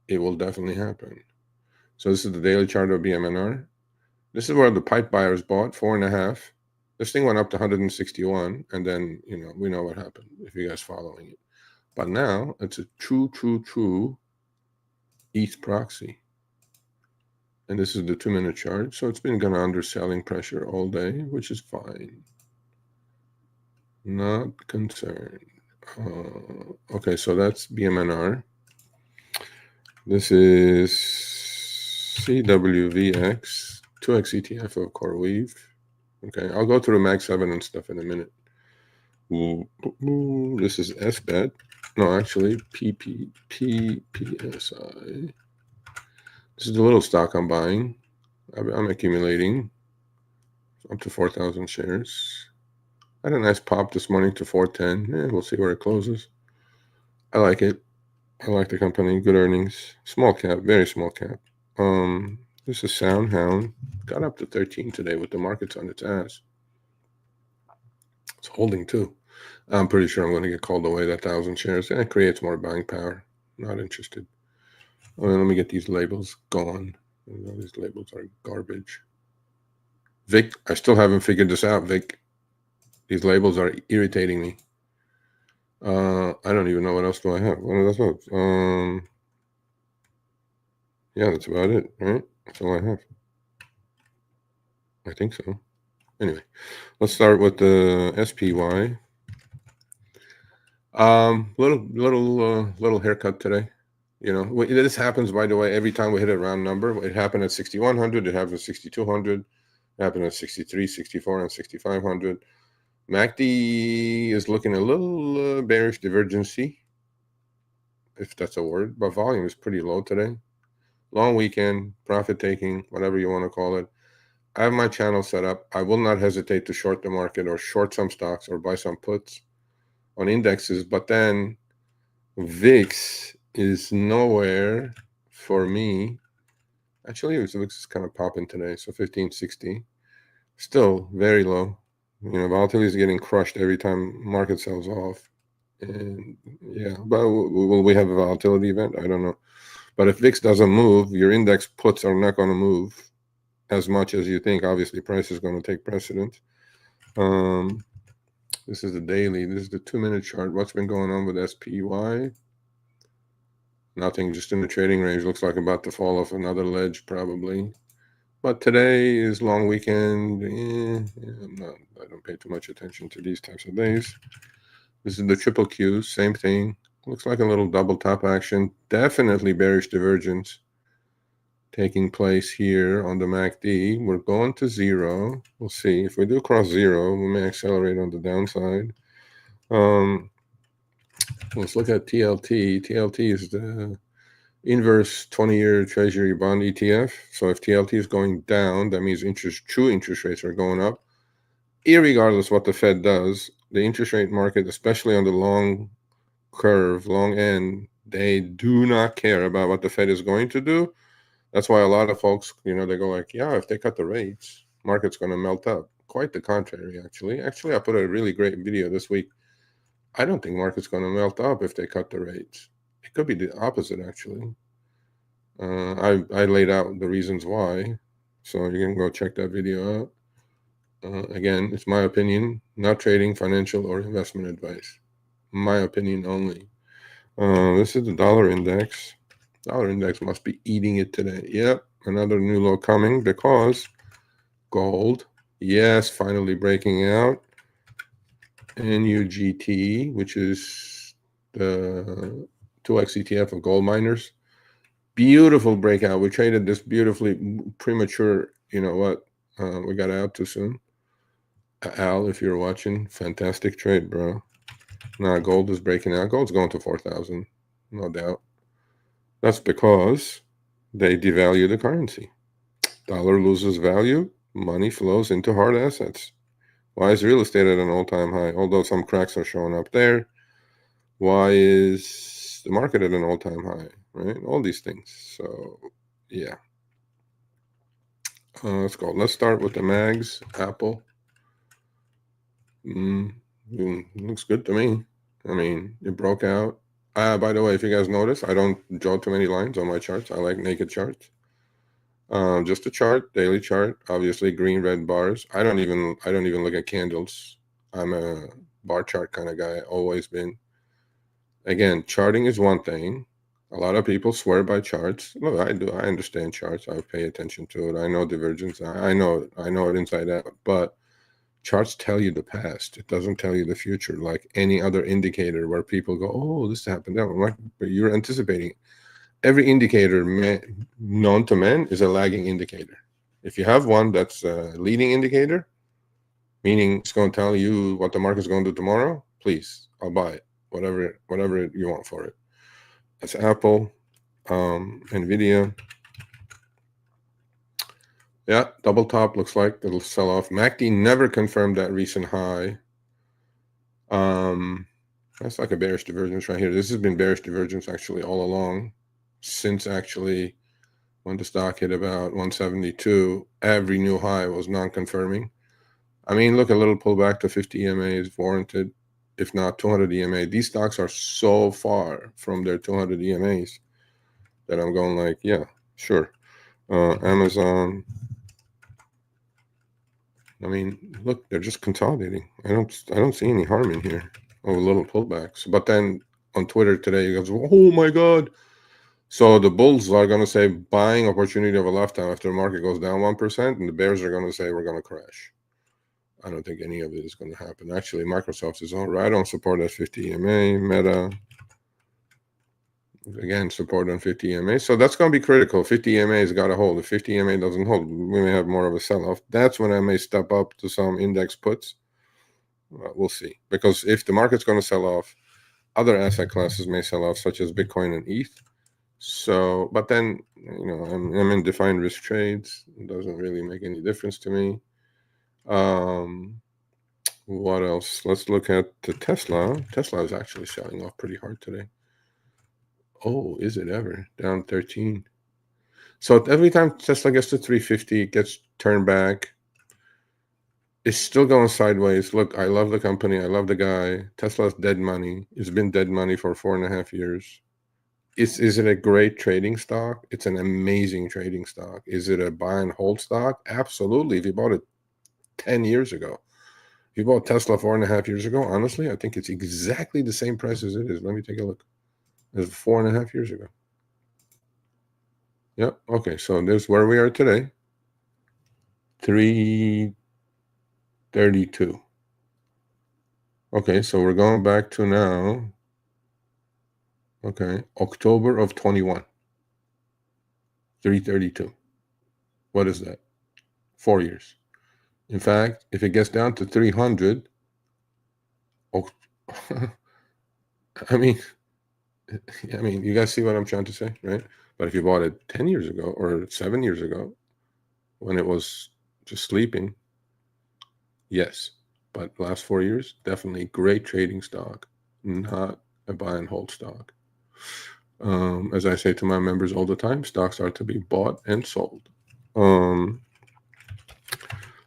it will definitely happen. So this is the daily chart of BMNR. This is where the pipe buyers bought 4.5. This thing went up to 161, and then we know what happened if you guys following it. But now it's a true ETH proxy, and this is the 2-minute chart. So it's been kind of under selling pressure all day, which is fine. Not concerned. Okay, so that's BMNR. This is CWVX, 2X ETF of CoreWeave. Okay, I'll go through the Mag 7 and stuff in a minute. This is SBAT. No, actually, PPSI. This is the little stock I'm buying. I'm accumulating up to 4,000 shares. I had a nice pop this morning to 410. Yeah, we'll see where it closes. I like it. I like the company. Good earnings. Small cap, very small cap. This is SoundHound. Got up to 13 today with the markets on its ass. It's holding too. I'm pretty sure I'm going to get called away that 1,000 shares. And it creates more buying power. Not interested. Let me get these labels gone. These labels are garbage. Vic, I still haven't figured this out, Vic. These labels are irritating me. I don't even know what else do I have. What are those notes? Yeah, that's about it, right? That's all I have. I think so. Anyway, let's start with the SPY. Little haircut today. This happens, by the way, every time we hit a round number. It happened at 6,100. It happened at 6,200. Happened at 63, 64, and 6,500. MACD is looking a little bearish divergency, if that's a word, but volume is pretty low today. Long weekend, profit taking, whatever you want to call it. I have my channel set up. I will not hesitate to short the market or short some stocks or buy some puts on indexes, but then VIX is nowhere for me. Actually, VIX is kind of popping today, so 1560. Still very low. You know, volatility is getting crushed every time market sells off. And yeah, but will we have a volatility event? I don't know. But if VIX doesn't move, your index puts are not going to move as much as you think. Obviously, price is going to take precedence. This is the daily. This is the 2-minute chart. What's been going on with SPY? Nothing, just in the trading range. Looks like about to fall off another ledge probably. But today is long weekend. I don't pay too much attention to these types of days. This is the triple Q, same thing. Looks like a little double top action. Definitely bearish divergence taking place here on the MACD. We're going to zero. We'll see. If we do cross zero, we may accelerate on the downside. Let's look at TLT. TLT is the inverse 20-year Treasury bond ETF. So if TLT is going down, that means true interest rates are going up. Irregardless what the Fed does, the interest rate market, especially on the long curve, long end, they do not care about what the Fed is going to do. That's why a lot of folks, you know, they go like, yeah, if they cut the rates, market's going to melt up. Quite the contrary, actually. Actually, I put a really great video this week. I don't think market's going to melt up if they cut the rates. It could be the opposite, actually. I laid out the reasons why, so you can go check that video out. Again, it's my opinion, not trading, financial, or investment advice. My opinion only. This is the dollar index. Dollar index must be eating it today. Yep, another new low coming because gold, yes, finally breaking out. NUGT, which is the 2x ETF of gold miners. Beautiful breakout. We traded this beautifully premature. You know what? We got out too soon. Al, if you're watching, fantastic trade, bro. Now gold is breaking out. Gold's going to 4,000, no doubt. That's because they devalue the currency. Dollar loses value, money flows into hard assets. Why is real estate at an all-time high? Although some cracks are showing up there. Why is the market at an all-time high? Right? All these things. So, yeah. Let's go. Let's start with the mags. Apple. Looks good to me. I mean, it broke out. By the way, if you guys notice, I don't draw too many lines on my charts. I like naked charts. Just a chart, daily chart. Obviously, green, red bars. I don't even look at candles. I'm a bar chart kind of guy. Always been. Again, charting is one thing. A lot of people swear by charts. Look, I do. I understand charts. I pay attention to it. I know divergence. I know it inside out. But charts tell you the past. It doesn't tell you the future, like any other indicator where people go, "Oh, this happened." But you're anticipating. Every indicator known to men is a lagging indicator. If you have one that's a leading indicator, meaning it's going to tell you what the market's going to do tomorrow, please, I'll buy it. Whatever you want for it. That's Apple, Nvidia. Yeah, double top looks like it'll sell off. MACD never confirmed that recent high. That's like a bearish divergence right here. This has been bearish divergence actually all along, since actually when the stock hit about 172. Every new high was non-confirming. I mean, look, a little pullback to 50 EMA is warranted. If not 200 EMA, these stocks are so far from their 200 EMAs that I'm going like, yeah, sure. Amazon. I mean, look, they're just consolidating. I don't see any harm in here. Oh, little pullbacks. But then on Twitter today, he goes, "Oh my God!" So the bulls are going to say buying opportunity of a lifetime after the market goes down 1%, and the bears are going to say we're going to crash. I don't think any of it is going to happen. Actually, Microsoft is all right. I don't support that 50 EMA. Meta. Again, support on 50 EMA. So that's going to be critical. 50 EMA has got to hold. If 50 EMA doesn't hold, we may have more of a sell-off. That's when I may step up to some index puts. We'll see. Because if the market's going to sell off, other asset classes may sell off, such as Bitcoin and ETH. So, but then, I'm in defined risk trades. It doesn't really make any difference to me. What else? Let's look at the Tesla. Tesla is actually selling off pretty hard today. Oh, is it ever? Down 13. So every time Tesla gets to 350, it gets turned back. It's still going sideways. Look, I love the company. I love the guy. Tesla's dead money. It's been dead money for 4.5 years. Is it a great trading stock? It's an amazing trading stock. Is it a buy and hold stock? Absolutely. If you bought it 10 years ago, if you bought Tesla 4.5 years ago, honestly, I think it's exactly the same price as it is. Let me take a look. It's 4.5 years ago. Yep. Okay. So there's where we are today. 332. Okay. So we're going back to now. Okay. October of 21. 332. What is that? 4 years. In fact, if it gets down to 300, I mean, you guys see what I'm trying to say, right? But if you bought it 10 years ago or 7 years ago, when it was just sleeping, yes. But last 4 years, definitely great trading stock, not a buy and hold stock. As I say to my members all the time, stocks are to be bought and sold.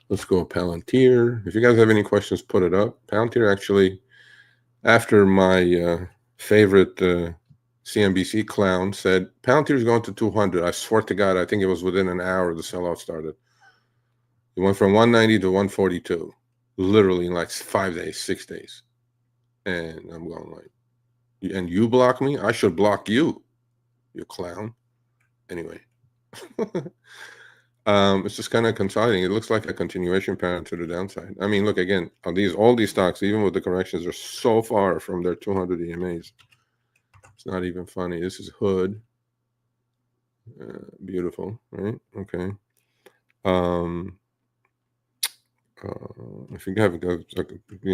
Let's go Palantir. If you guys have any questions, put it up. Palantir actually, after my favorite CNBC clown said, Palantir is going to 200. I swear to God, I think it was within an hour the sellout started. It went from 190 to 142, literally in like 5 days, 6 days. And I'm going like, and you block me? I should block you, you clown. Anyway. It's just kind of consolidating. It looks like a continuation pattern to the downside. I mean, look again, all these stocks, even with the corrections, are so far from their 200 EMAs. It's not even funny. This is Hood. Beautiful, right? Okay. If you have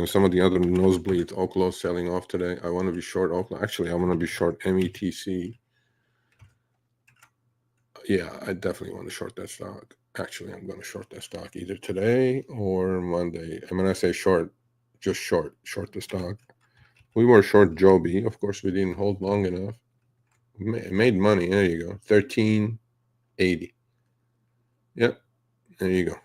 some of the other nosebleeds, Oklo selling off today. I want to be short Oklo. Actually, I want to be short METC. Yeah, I definitely want to short that stock. Actually, I'm going to short that stock either today or Monday. And when I say short, just short the stock. We were short Joby. Of course, we didn't hold long enough. Made money. There you go. 1380. Yep. There you go.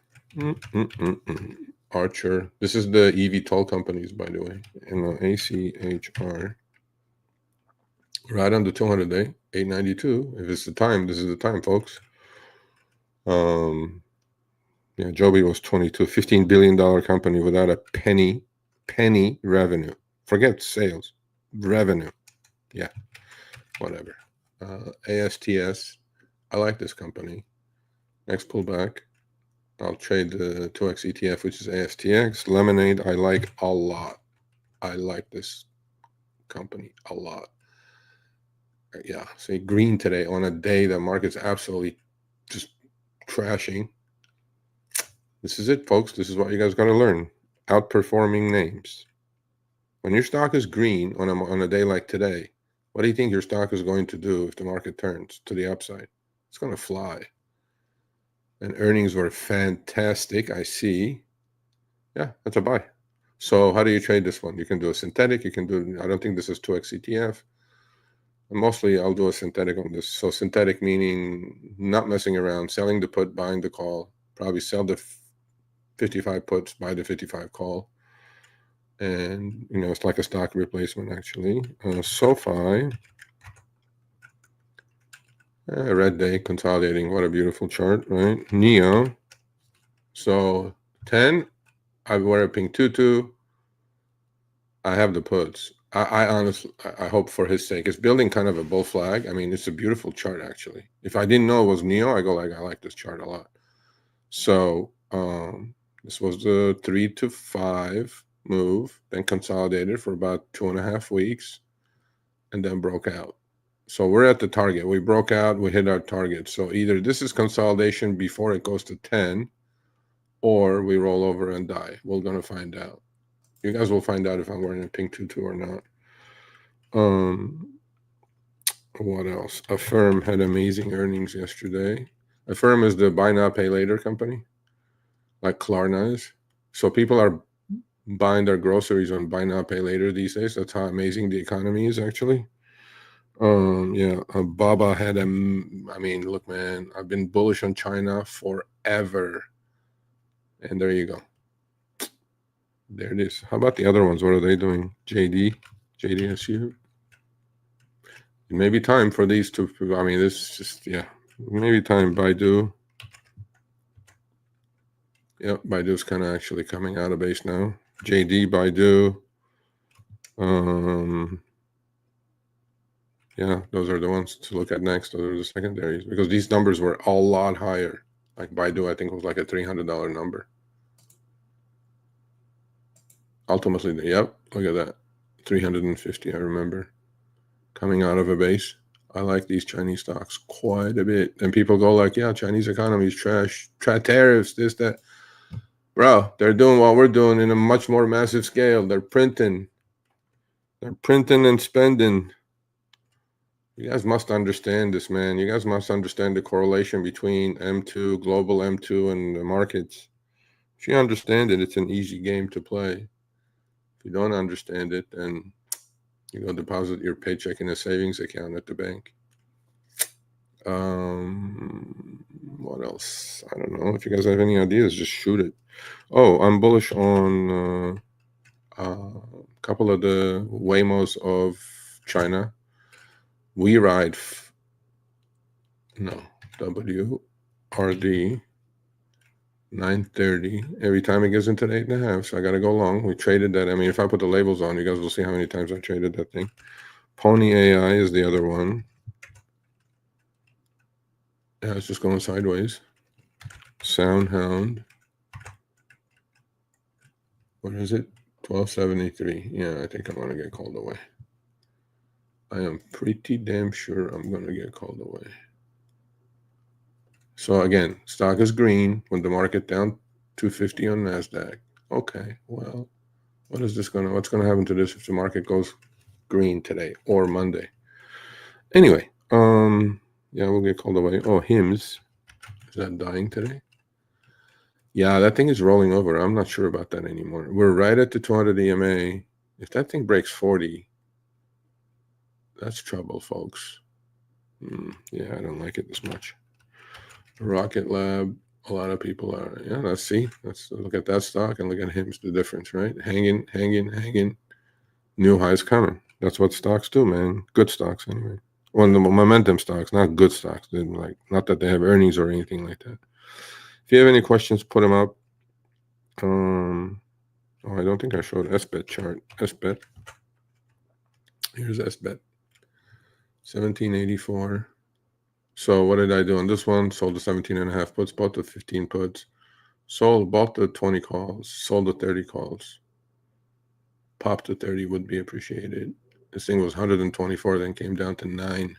Archer. This is the eVTOL companies, by the way. ACHR. Right on the 200-day, 892. If it's the time, this is the time, folks. Yeah, Joby was 22, $15 billion company without a penny revenue. Forget sales, revenue. Yeah, whatever. ASTS, I like this company. Next pullback, I'll trade the 2X ETF, which is ASTX. Lemonade, I like a lot. I like this company a lot. Yeah, see, green today on a day the market's absolutely just crashing. This is it, folks. This is what you guys got to learn. Outperforming names. When your stock is green on a day like today, what do you think your stock is going to do if the market turns to the upside? It's going to fly. And earnings were fantastic, I see. Yeah, that's a buy. So how do you trade this one? You can do a synthetic. I don't think this is 2X ETF. And mostly I'll do a synthetic on this. So synthetic meaning not messing around, selling the put, buying the call. Probably sell the 55 puts, buy the 55 call. And, it's like a stock replacement, actually. SoFi. Red day consolidating. What a beautiful chart, right? NEO. So 10, I wear a pink tutu. I have the puts. I honestly, I hope for his sake. It's building kind of a bull flag. I mean, it's a beautiful chart, actually. If I didn't know it was NEO, I like this chart a lot. So this was the 3 to 5 move, then consolidated for about 2.5 weeks, and then broke out. So we're at the target. We broke out. We hit our target. So either this is consolidation before it goes to 10, or we roll over and die. We're going to find out. You guys will find out if I'm wearing a pink tutu or not. What else? Affirm had amazing earnings yesterday. Affirm is the buy now, pay later company, like Klarna is. So people are buying their groceries on buy now, pay later these days. That's how amazing the economy is, actually. Yeah, Baba had I mean, look, man, I've been bullish on China forever. And there you go. There it is. How about the other ones? What are they doing? JDSU. It may be time for these to, I mean, this is just, yeah, maybe time. Baidu. Yep, Baidu's kind of actually coming out of base now. JD, Baidu. Yeah, those are the ones to look at next. Those are the secondaries, because these numbers were a lot higher. Like Baidu, I think, was like a $300 number. Ultimately, yep, look at that. 350, I remember. Coming out of a base. I like these Chinese stocks quite a bit. And people go like, yeah, Chinese economy is trash. Tariffs, this, that. Bro, they're doing what we're doing in a much more massive scale. They're printing. They're printing and spending. You guys must understand this, man. You guys must understand the correlation between M2, global M2, and the markets. If you understand it, it's an easy game to play. If you don't understand it, then you go deposit your paycheck in a savings account at the bank. What else? I don't know. If you guys have any ideas, just shoot it. Oh, I'm bullish on a couple of the Waymos of China. WeRide, WRD 930. Every time it gets into the 8.5, so I got to go long. We traded that. I mean, if I put the labels on, you guys will see how many times I traded that thing. Pony AI is the other one. Yeah, it's just going sideways. SoundHound. What is it? 1273. Yeah, I think I'm going to get called away. I am pretty damn sure I'm going to get called away. So again, stock is green when the market down 250 on NASDAQ. Okay, well, what's going to happen to this if the market goes green today or Monday? Anyway, yeah, we'll get called away. Oh, HIMS. Is that dying today? Yeah, that thing is rolling over. I'm not sure about that anymore. We're right at the 200 EMA. If that thing breaks 40, that's trouble, folks. Yeah, I don't like it this much. Rocket Lab, a lot of people are, yeah, let's look at that stock and look at HIMS, the difference, right? Hanging. New highs coming. That's what stocks do, man. Good stocks, anyway. Well, the momentum stocks, not good stocks. Like, not that they have earnings or anything like that. If you have any questions, put them up. Oh, I don't think I showed SBET chart. SBET. Here's SBET. 1784. So what did I do on this one? Sold the 17.5 puts, bought the 15 puts. Bought the 20 calls, sold the 30 calls. Popped the 30 would be appreciated. This thing was 124, then came down to 9.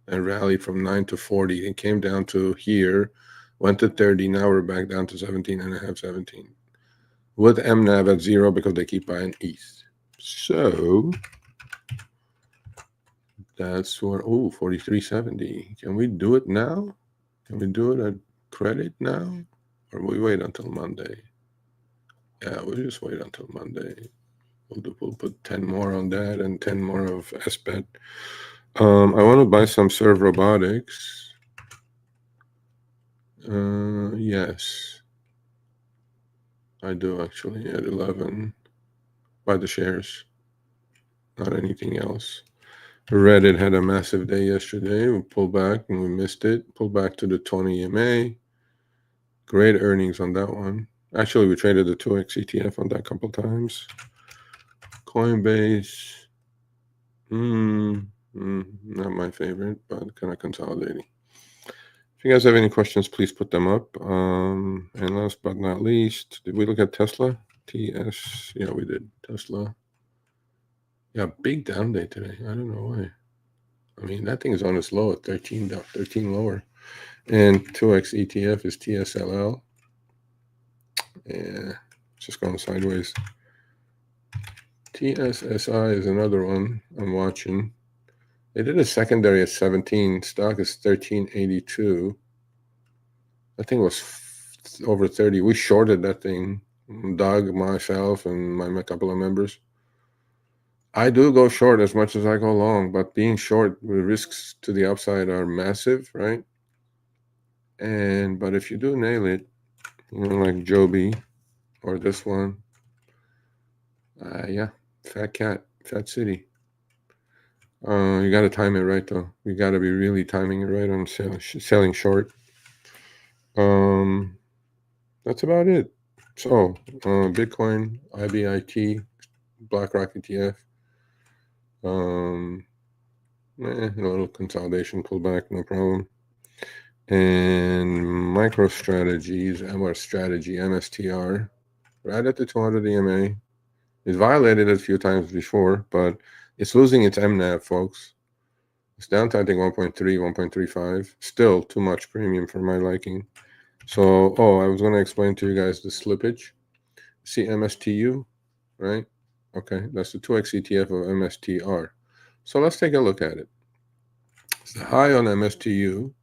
And rallied from 9 to 40. It came down to here, went to 30. Now we're back down to 17.5, 17. With MNAV at 0 because they keep buying ETH. So that's what, 43.70. Can we do it now? Can we do it at credit now? Or we wait until Monday? Yeah, we'll just wait until Monday. We'll put 10 more on that and 10 more of SBET. I want to buy some Serve Robotics. Yes. I do actually at 11. Buy the shares. Not anything else. Reddit had a massive day yesterday. We pulled back and we missed it. Pulled back to the 20 EMA. Great earnings on that one. Actually, we traded the 2x ETF on that a couple times. Coinbase. Not my favorite, but kind of consolidating. If you guys have any questions, please put them up. And last but not least, did we look at Tesla? TS. Yeah, we did. Tesla. Yeah, big down day today. I don't know why. I mean, that thing is on its low at 13 lower. And 2x ETF is TSLL. Yeah, just going sideways. TSSI is another one I'm watching. They did a secondary at 17. Stock is 1382. That thing was over 30. We shorted that thing. Doug, myself, and my couple of members. I do go short as much as I go long, but being short, the risks to the upside are massive, right? But if you do nail it, like Joby or this one, yeah, Fat Cat, Fat City. You got to time it right, though. You got to be really timing it right on selling short. That's about it. So, Bitcoin, IBIT, BlackRock ETF. A little consolidation pullback, no problem. And MicroStrategies, our strategy, MSTR, right at the 200 EMA. It violated it a few times before, but it's losing its MNAV, folks. It's down to, I think, 1.3, 1.35. Still too much premium for my liking. So, I was going to explain to you guys the slippage. See MSTU, right? Okay, that's the 2x ETF of MSTR. So let's take a look at it. The high on MSTU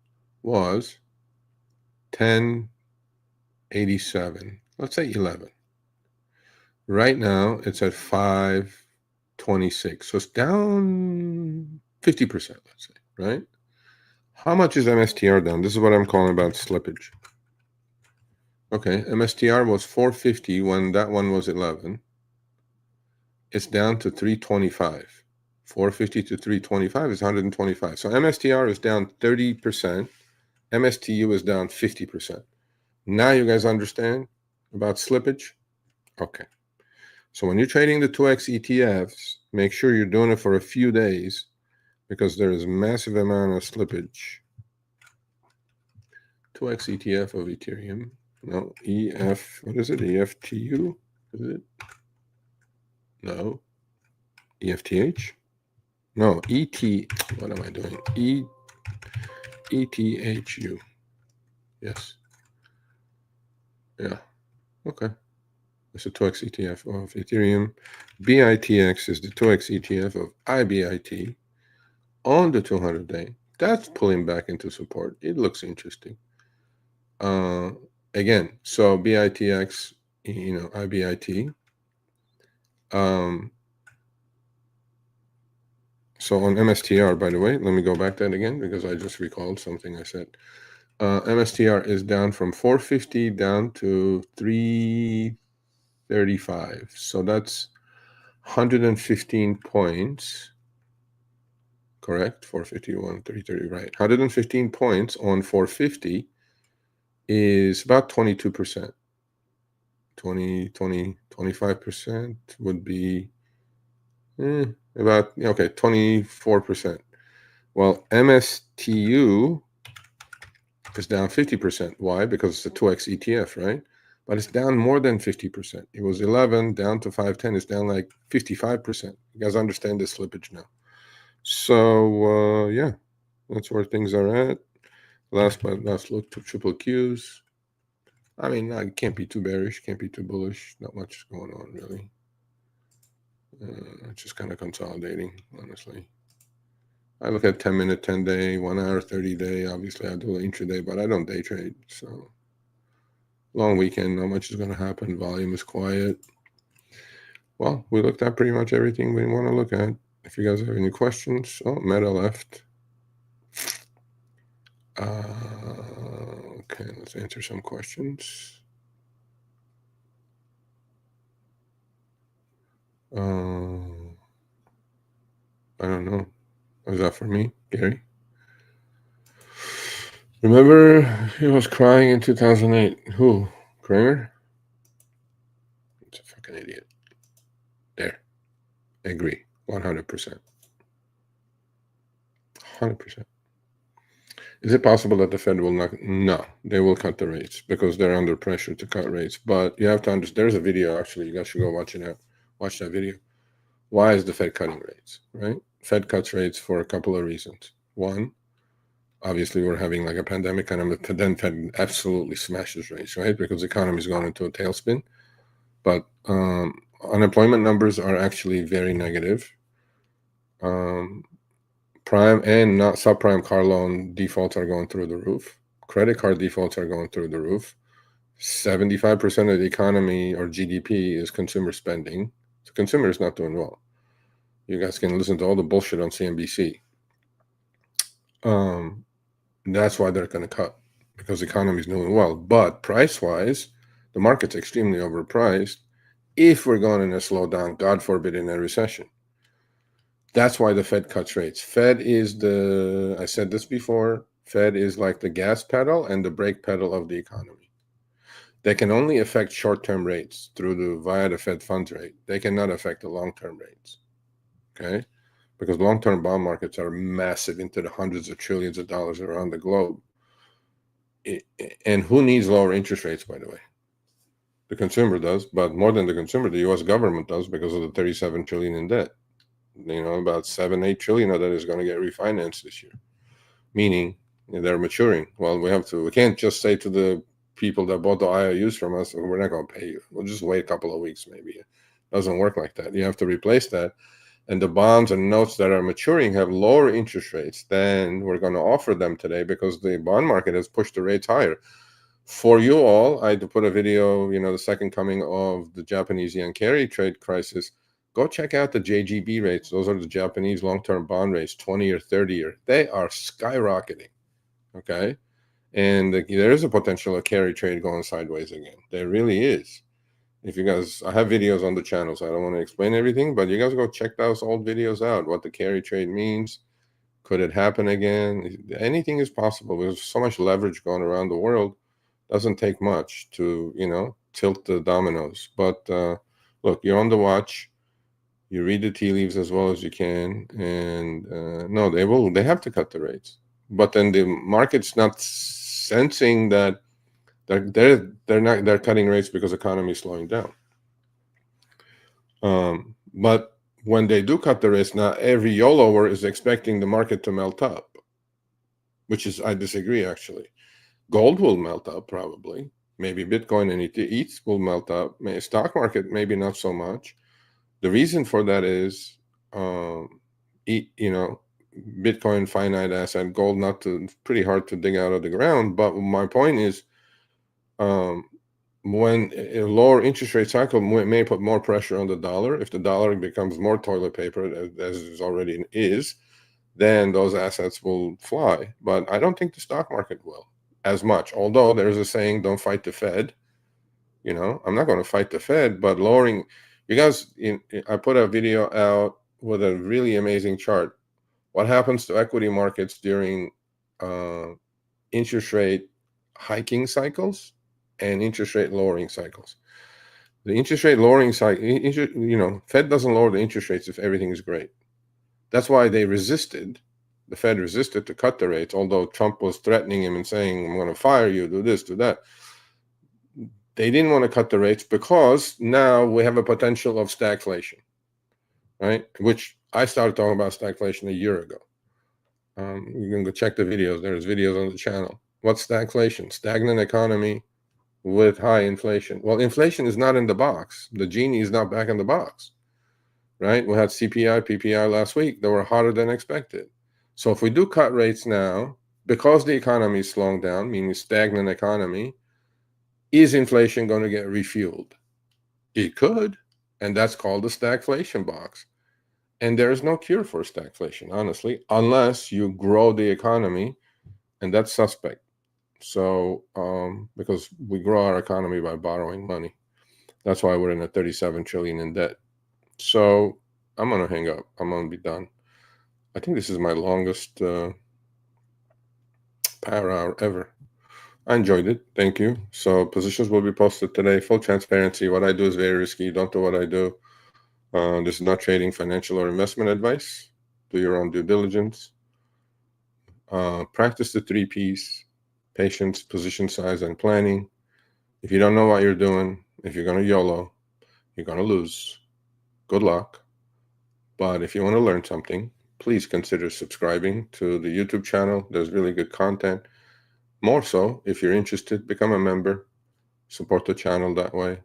was 1087. Let's say 11. Right now, it's at 526. So it's down 50%, let's say, right? How much is MSTR down? This is what I'm calling about slippage. Okay, MSTR was 450 when that one was 11. It's down to 325. 450 to 325 is 125. So MSTR is down 30%. MSTU is down 50%. Now you guys understand about slippage? Okay. So when you're trading the 2x ETFs, make sure you're doing it for a few days because there is a massive amount of slippage. 2x ETF of Ethereum. No, what is it? EFTU? Is it? No. EFTH? No, what am I doing? ETHU. Yes. Yeah. Okay. It's a 2x ETF of Ethereum. BITX is the 2x ETF of IBIT on the 200-day. That's pulling back into support. It looks interesting. Again, so BITX, IBIT. So on MSTR, by the way, let me go back that again because I just recalled something I said. MSTR is down from 450 down to 335. So that's 115 points. Correct? 451, 330, right. 115 points on 450 is about 22%. 25% would be about, okay, 24%. Well, MSTU is down 50%. Why? Because it's a 2x ETF, right? But it's down more than 50%. It was 11 down to 510. It's down like 55%. You guys understand this slippage now. So, yeah, that's where things are at. Last look to triple Qs. I mean, I can't be too bearish, can't be too bullish. Not much going on, really. Just kind of consolidating, honestly. I look at 10-minute, 10-day, 1 hour, 30-day. Obviously, I do an intraday, but I don't day trade. So, long weekend, not much is going to happen. Volume is quiet. Well, we looked at pretty much everything we want to look at. If you guys have any questions, Meta left. Okay, let's answer some questions. I don't know. Was that for me, Gary? Remember he was crying in 2008. Who? Kramer? It's a fucking idiot. There. I agree. 100%. 100%. Is it possible that the Fed will not? No, they will cut the rates because they're under pressure to cut rates. But you have to understand, there's a video, actually. You guys should go watch it out. Watch that video. Why is the Fed cutting rates, right? Fed cuts rates for a couple of reasons. One, obviously we're having like a pandemic, and then Fed absolutely smashes rates, right? Because the economy is going into a tailspin. But unemployment numbers are actually very negative. Prime and not subprime car loan defaults are going through the roof. Credit card defaults are going through the roof. 75% of the economy or GDP is consumer spending. So consumer is not doing well. You guys can listen to all the bullshit on CNBC. That's why they're going to cut, because the economy is doing well. But price-wise, the market's extremely overpriced. If we're going in a slowdown, God forbid, in a recession. That's why the Fed cuts rates. Fed is I said this before, Fed is like the gas pedal and the brake pedal of the economy. They can only affect short-term rates via the Fed funds rate. They cannot affect the long-term rates, okay? Because long-term bond markets are massive, into the hundreds of trillions of dollars around the globe. And who needs lower interest rates, by the way? The consumer does, but more than the consumer, the U.S. government does, because of the 37 trillion in debt. About 7-8 trillion of that is going to get refinanced this year, meaning they're maturing. Well, we can't just say to the people that bought the IOUs from us, we're not going to pay you. We'll just wait a couple of weeks, maybe. It doesn't work like that. You have to replace that. And the bonds and notes that are maturing have lower interest rates than we're going to offer them today, because the bond market has pushed the rates higher. For you all, I had to put a video, the second coming of the Japanese yen carry trade crisis. Go check out the JGB rates. Those are the Japanese long-term bond rates, 20 or 30 year. They are skyrocketing, okay? And there is a potential of carry trade going sideways again. There really is. If you guys, I have videos on the channel, so I don't want to explain everything, but you guys go check those old videos out, what the carry trade means. Could it happen again? Anything is possible. There's so much leverage going around the world. Doesn't take much to, tilt the dominoes. But look, you're on the watch. You read the tea leaves as well as you can. And no, they have to cut the rates. But then the market's not sensing that they're cutting rates because the economy is slowing down. But when they do cut the rates, now every YOLOer is expecting the market to melt up, which is, I disagree, actually. Gold will melt up, probably. Maybe Bitcoin and ETH will melt up. Stock market, maybe not so much. The reason for that is, Bitcoin, finite asset, gold, pretty hard to dig out of the ground. But my point is, when a lower interest rate cycle may put more pressure on the dollar. If the dollar becomes more toilet paper, as it already is, then those assets will fly. But I don't think the stock market will as much. Although there's a saying, don't fight the Fed. I'm not going to fight the Fed, but lowering, you guys, I put a video out with a really amazing chart. What happens to equity markets during interest rate hiking cycles and interest rate lowering cycles? The interest rate lowering cycle, Fed doesn't lower the interest rates if everything is great. That's why the Fed resisted to cut the rates, although Trump was threatening him and saying, I'm going to fire you, do this, do that. They didn't want to cut the rates because now we have a potential of stagflation, right? Which I started talking about stagflation a year ago. You can go check the videos. There's videos on the channel. What's stagflation? Stagnant economy with high inflation. Well, inflation is not in the box. The genie is not back in the box, right? We had CPI, PPI last week. They were hotter than expected. So if we do cut rates now, because the economy is slowing down, meaning stagnant economy, is inflation going to get refueled? It could, and that's called the stagflation box. And there is no cure for stagflation, honestly, unless you grow the economy, and that's suspect. So, because we grow our economy by borrowing money. That's why we're in a 37 trillion in debt. So I'm going to hang up. I'm going to be done. I think this is my longest power hour ever. I enjoyed it. Thank you. So positions will be posted today. Full transparency. What I do is very risky. Don't do what I do. This is not trading, financial, or investment advice. Do your own due diligence. Practice the 3 Ps: patience, position size, and planning. If you don't know what you're doing, if you're going to YOLO, you're going to lose. Good luck. But if you want to learn something, please consider subscribing to the YouTube channel. There's really good content. More so, if you're interested, become a member. Support the channel that way.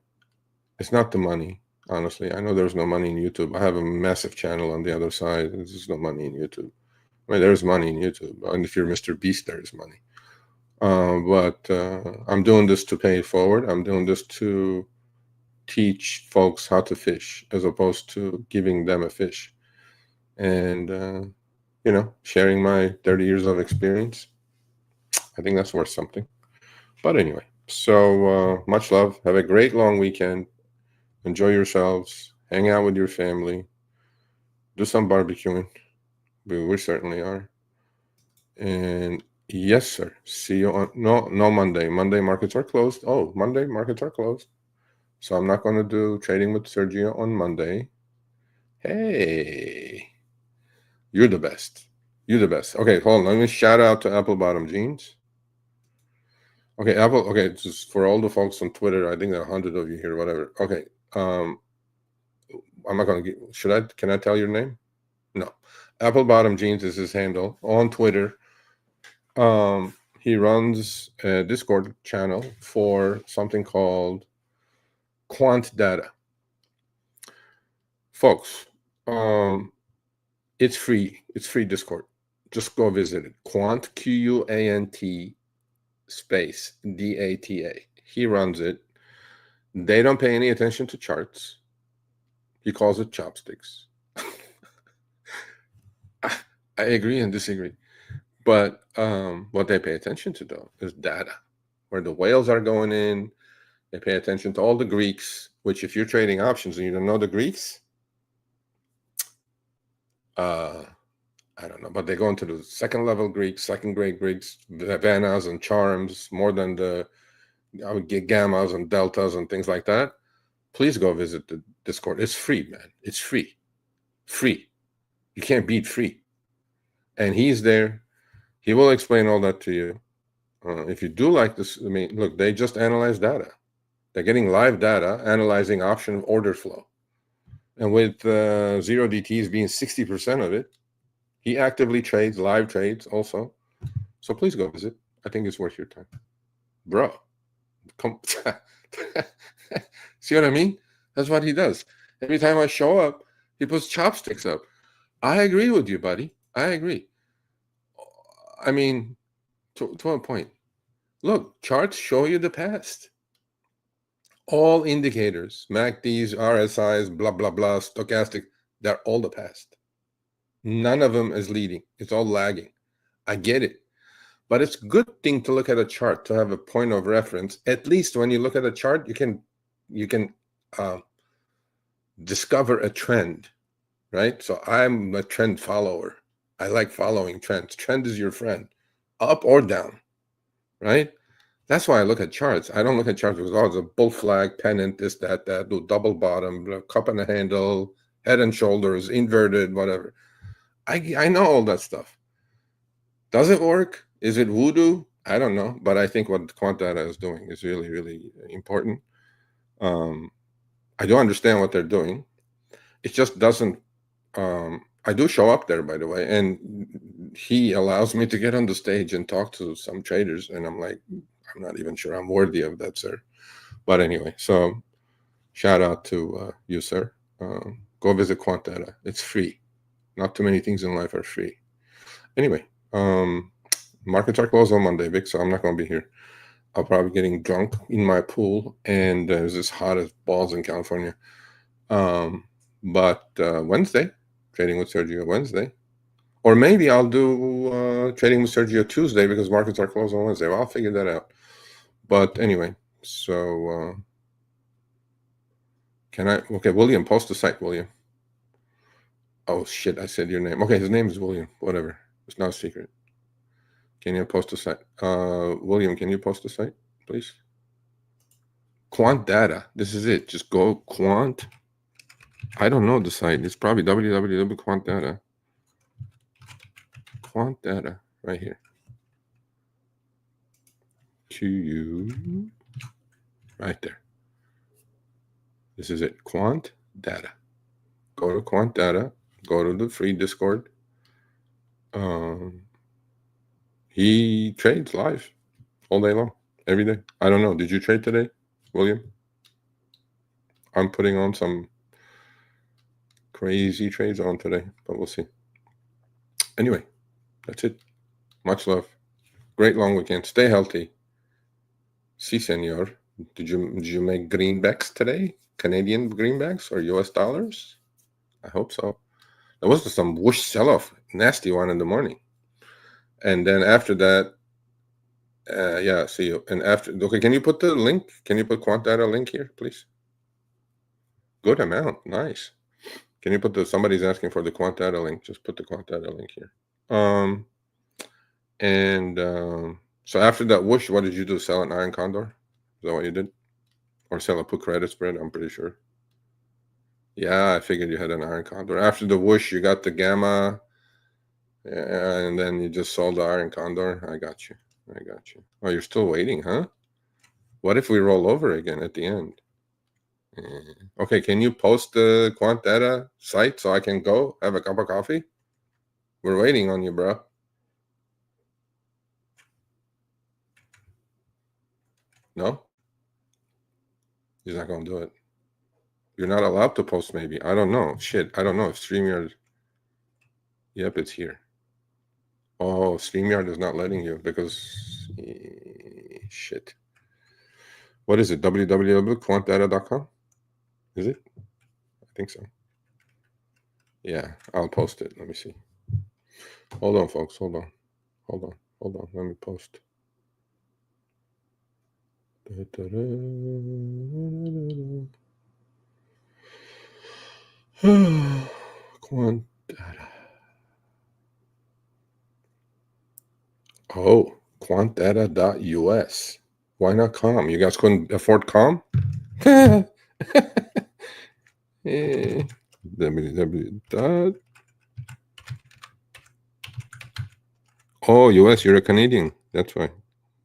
It's not the money, honestly. I know there's no money in YouTube. I have a massive channel on the other side. There's no money in YouTube. I mean, there's money in YouTube. And if you're Mr. Beast, there's money. But I'm doing this to pay it forward. I'm doing this to teach folks how to fish as opposed to giving them a fish. And, you know, sharing my 30 years of experience. I think that's worth something. But anyway, so much love. Have a great long weekend. Enjoy yourselves. Hang out with your family. Do some barbecuing. We certainly are. And yes, sir. See you on no Monday. Monday markets are closed. Oh, Monday markets are closed. So I'm not going to do trading with Sergio on Monday. Hey, you're the best. You're the best. Okay, hold on. Let me shout out to Apple Bottom Jeans. Okay, Apple. Okay, just for all the folks on Twitter, I think there are 100 of you here, whatever. Okay, I'm not going to get. Should I? Can I tell your name? No. Apple Bottom Jeans is his handle on Twitter. He runs a Discord channel for something called Quant Data. Folks, it's free. It's free Discord. Just go visit it. Quant, Quant, space, DATA. He runs it. They don't pay any attention to charts. He calls it chopsticks. I agree and disagree. But what they pay attention to, though, is data. Where the whales are going in. They pay attention to all the Greeks, which if you're trading options and you don't know the Greeks, I don't know, but they go into the second level Greeks, second grade Greeks, Vanas and charms, more than the I would get gammas and deltas and things like that. Please go visit the Discord. It's free, man. It's free. Free. You can't beat free. And he's there. He will explain all that to you. If you do like this, I mean, look, they just analyze data. They're getting live data, analyzing option order flow. And with 0DTs being 60% of it, he actively trades, live trades also. So please go visit. I think it's worth your time. Bro, come. See what I mean? That's what he does. Every time I show up, he puts chopsticks up. I agree with you, buddy. I agree. I mean, to a point. Look, charts show you the past. All indicators, MACDs, RSIs, blah, blah, blah, stochastic, they're all the past. None of them is leading. It's all lagging. I get it. But it's a good thing to look at a chart, to have a point of reference. At least when you look at a chart, you can discover a trend, right? So I'm a trend follower. I like following trends. Trend is your friend, up or down, right? That's why I look at charts. I don't look at charts because, oh, it's a bull flag, pennant, this, that, do double bottom, cup and a handle, head and shoulders, inverted, whatever. I know all that stuff. Does it work? Is it voodoo? I don't know. But I think what quant data is doing is really, really important. I do understand what they're doing. It just doesn't. I do show up there, by the way, and he allows me to get on the stage and talk to some traders, and I'm like, I'm not even sure I'm worthy of that, sir. But anyway, so shout out to you, sir. Go visit Quant Data. It's free. Not too many things in life are free. Anyway, markets are closed on Monday, Vic, so I'm not going to be here. I'll probably be getting drunk in my pool, and it's as hot as balls in California. But Wednesday, trading with Sergio Wednesday. Or maybe I'll do trading with Sergio Tuesday because markets are closed on Wednesday. Well, I'll figure that out. But anyway, so can I? Okay, William, post the site, William. Oh, shit, I said your name. Okay, his name is William. Whatever. It's not a secret. Can you post the site? William, can you post the site, please? Quant Data. This is it. Just go Quant. I don't know the site. It's probably www.quantdata. Quant Data, right here. QU. Right there. This is it. Quant Data. Go to Quant Data. Go to the free Discord. He trades live all day long, every day. I don't know. Did you trade today, William? I'm putting on some crazy trades on today, but we'll see. Anyway, that's it. Much love. Great long weekend. Stay healthy. Si, senor. Did you make greenbacks today? Canadian greenbacks or US dollars? I hope so. There was some whoosh sell-off, nasty one in the morning. And then after that, yeah, see you. And after, okay, can you put the link? Can you put Quant Data link here, please? Good amount. Nice. Can you put somebody's asking for the Quant Data link. Just put the Quant Data link here. So after that whoosh, what did you do? Sell an iron condor? Is that what you did? Or sell a put credit spread? I'm pretty sure. Yeah, I figured you had an iron condor. After the whoosh, you got the gamma, and then you just sold the iron condor. I got you. Oh, you're still waiting, huh? What if we roll over again at the end? Okay, can you post the Quant Data site so I can go have a cup of coffee? We're waiting on you, bro. No? He's not going to do it. You're not allowed to post, maybe. I don't know. Shit, I don't know if StreamYard... Yep, it's here. Oh, StreamYard is not letting you because... Shit. What is it? www.quantdata.com? Is it? I think so. Yeah, I'll post it. Let me see. Hold on, folks. Hold on. Let me post. Quant Data. Oh, quantdata.us. Why not com? You guys couldn't afford com? www. Oh, US, you're a Canadian. That's why.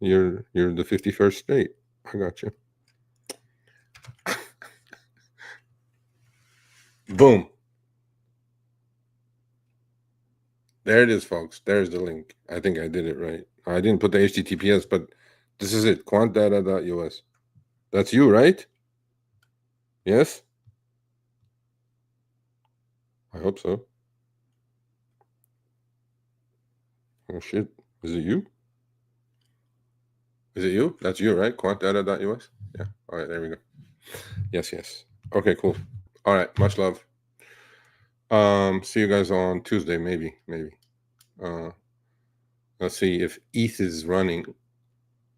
You're the 51st state. I got you. Boom. There it is, folks. There's the link. I think I did it right. I didn't put the HTTPS, but this is it. Quantdata.us. That's you, right? Yes? I hope so. Oh, shit. Is it you? Is it you? That's you, right? Quantdata.us? Yeah. All right, there we go. Yes. Okay, cool. All right, much love. See you guys on Tuesday, maybe. Let's see if ETH is running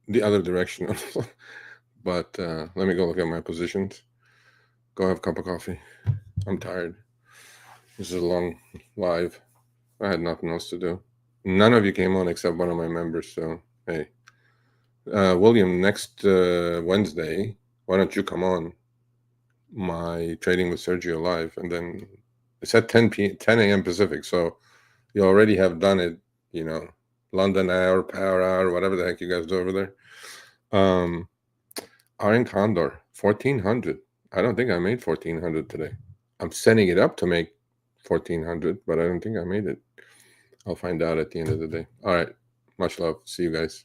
the other direction. But let me go look at my positions. Go have a cup of coffee. I'm tired. This is a long live. I had nothing else to do. None of you came on except one of my members, so hey. William, next Wednesday, why don't you come on my Trading with Sergio live, and then it's at 10 a.m. Pacific, so you already have done it, London hour, power hour, whatever the heck you guys do over there. Iron Condor, 1400. I don't think I made 1400 today. I'm setting it up to make 1400, but I don't think I made it. I'll find out at the end of the day. All right. Much love. See you guys.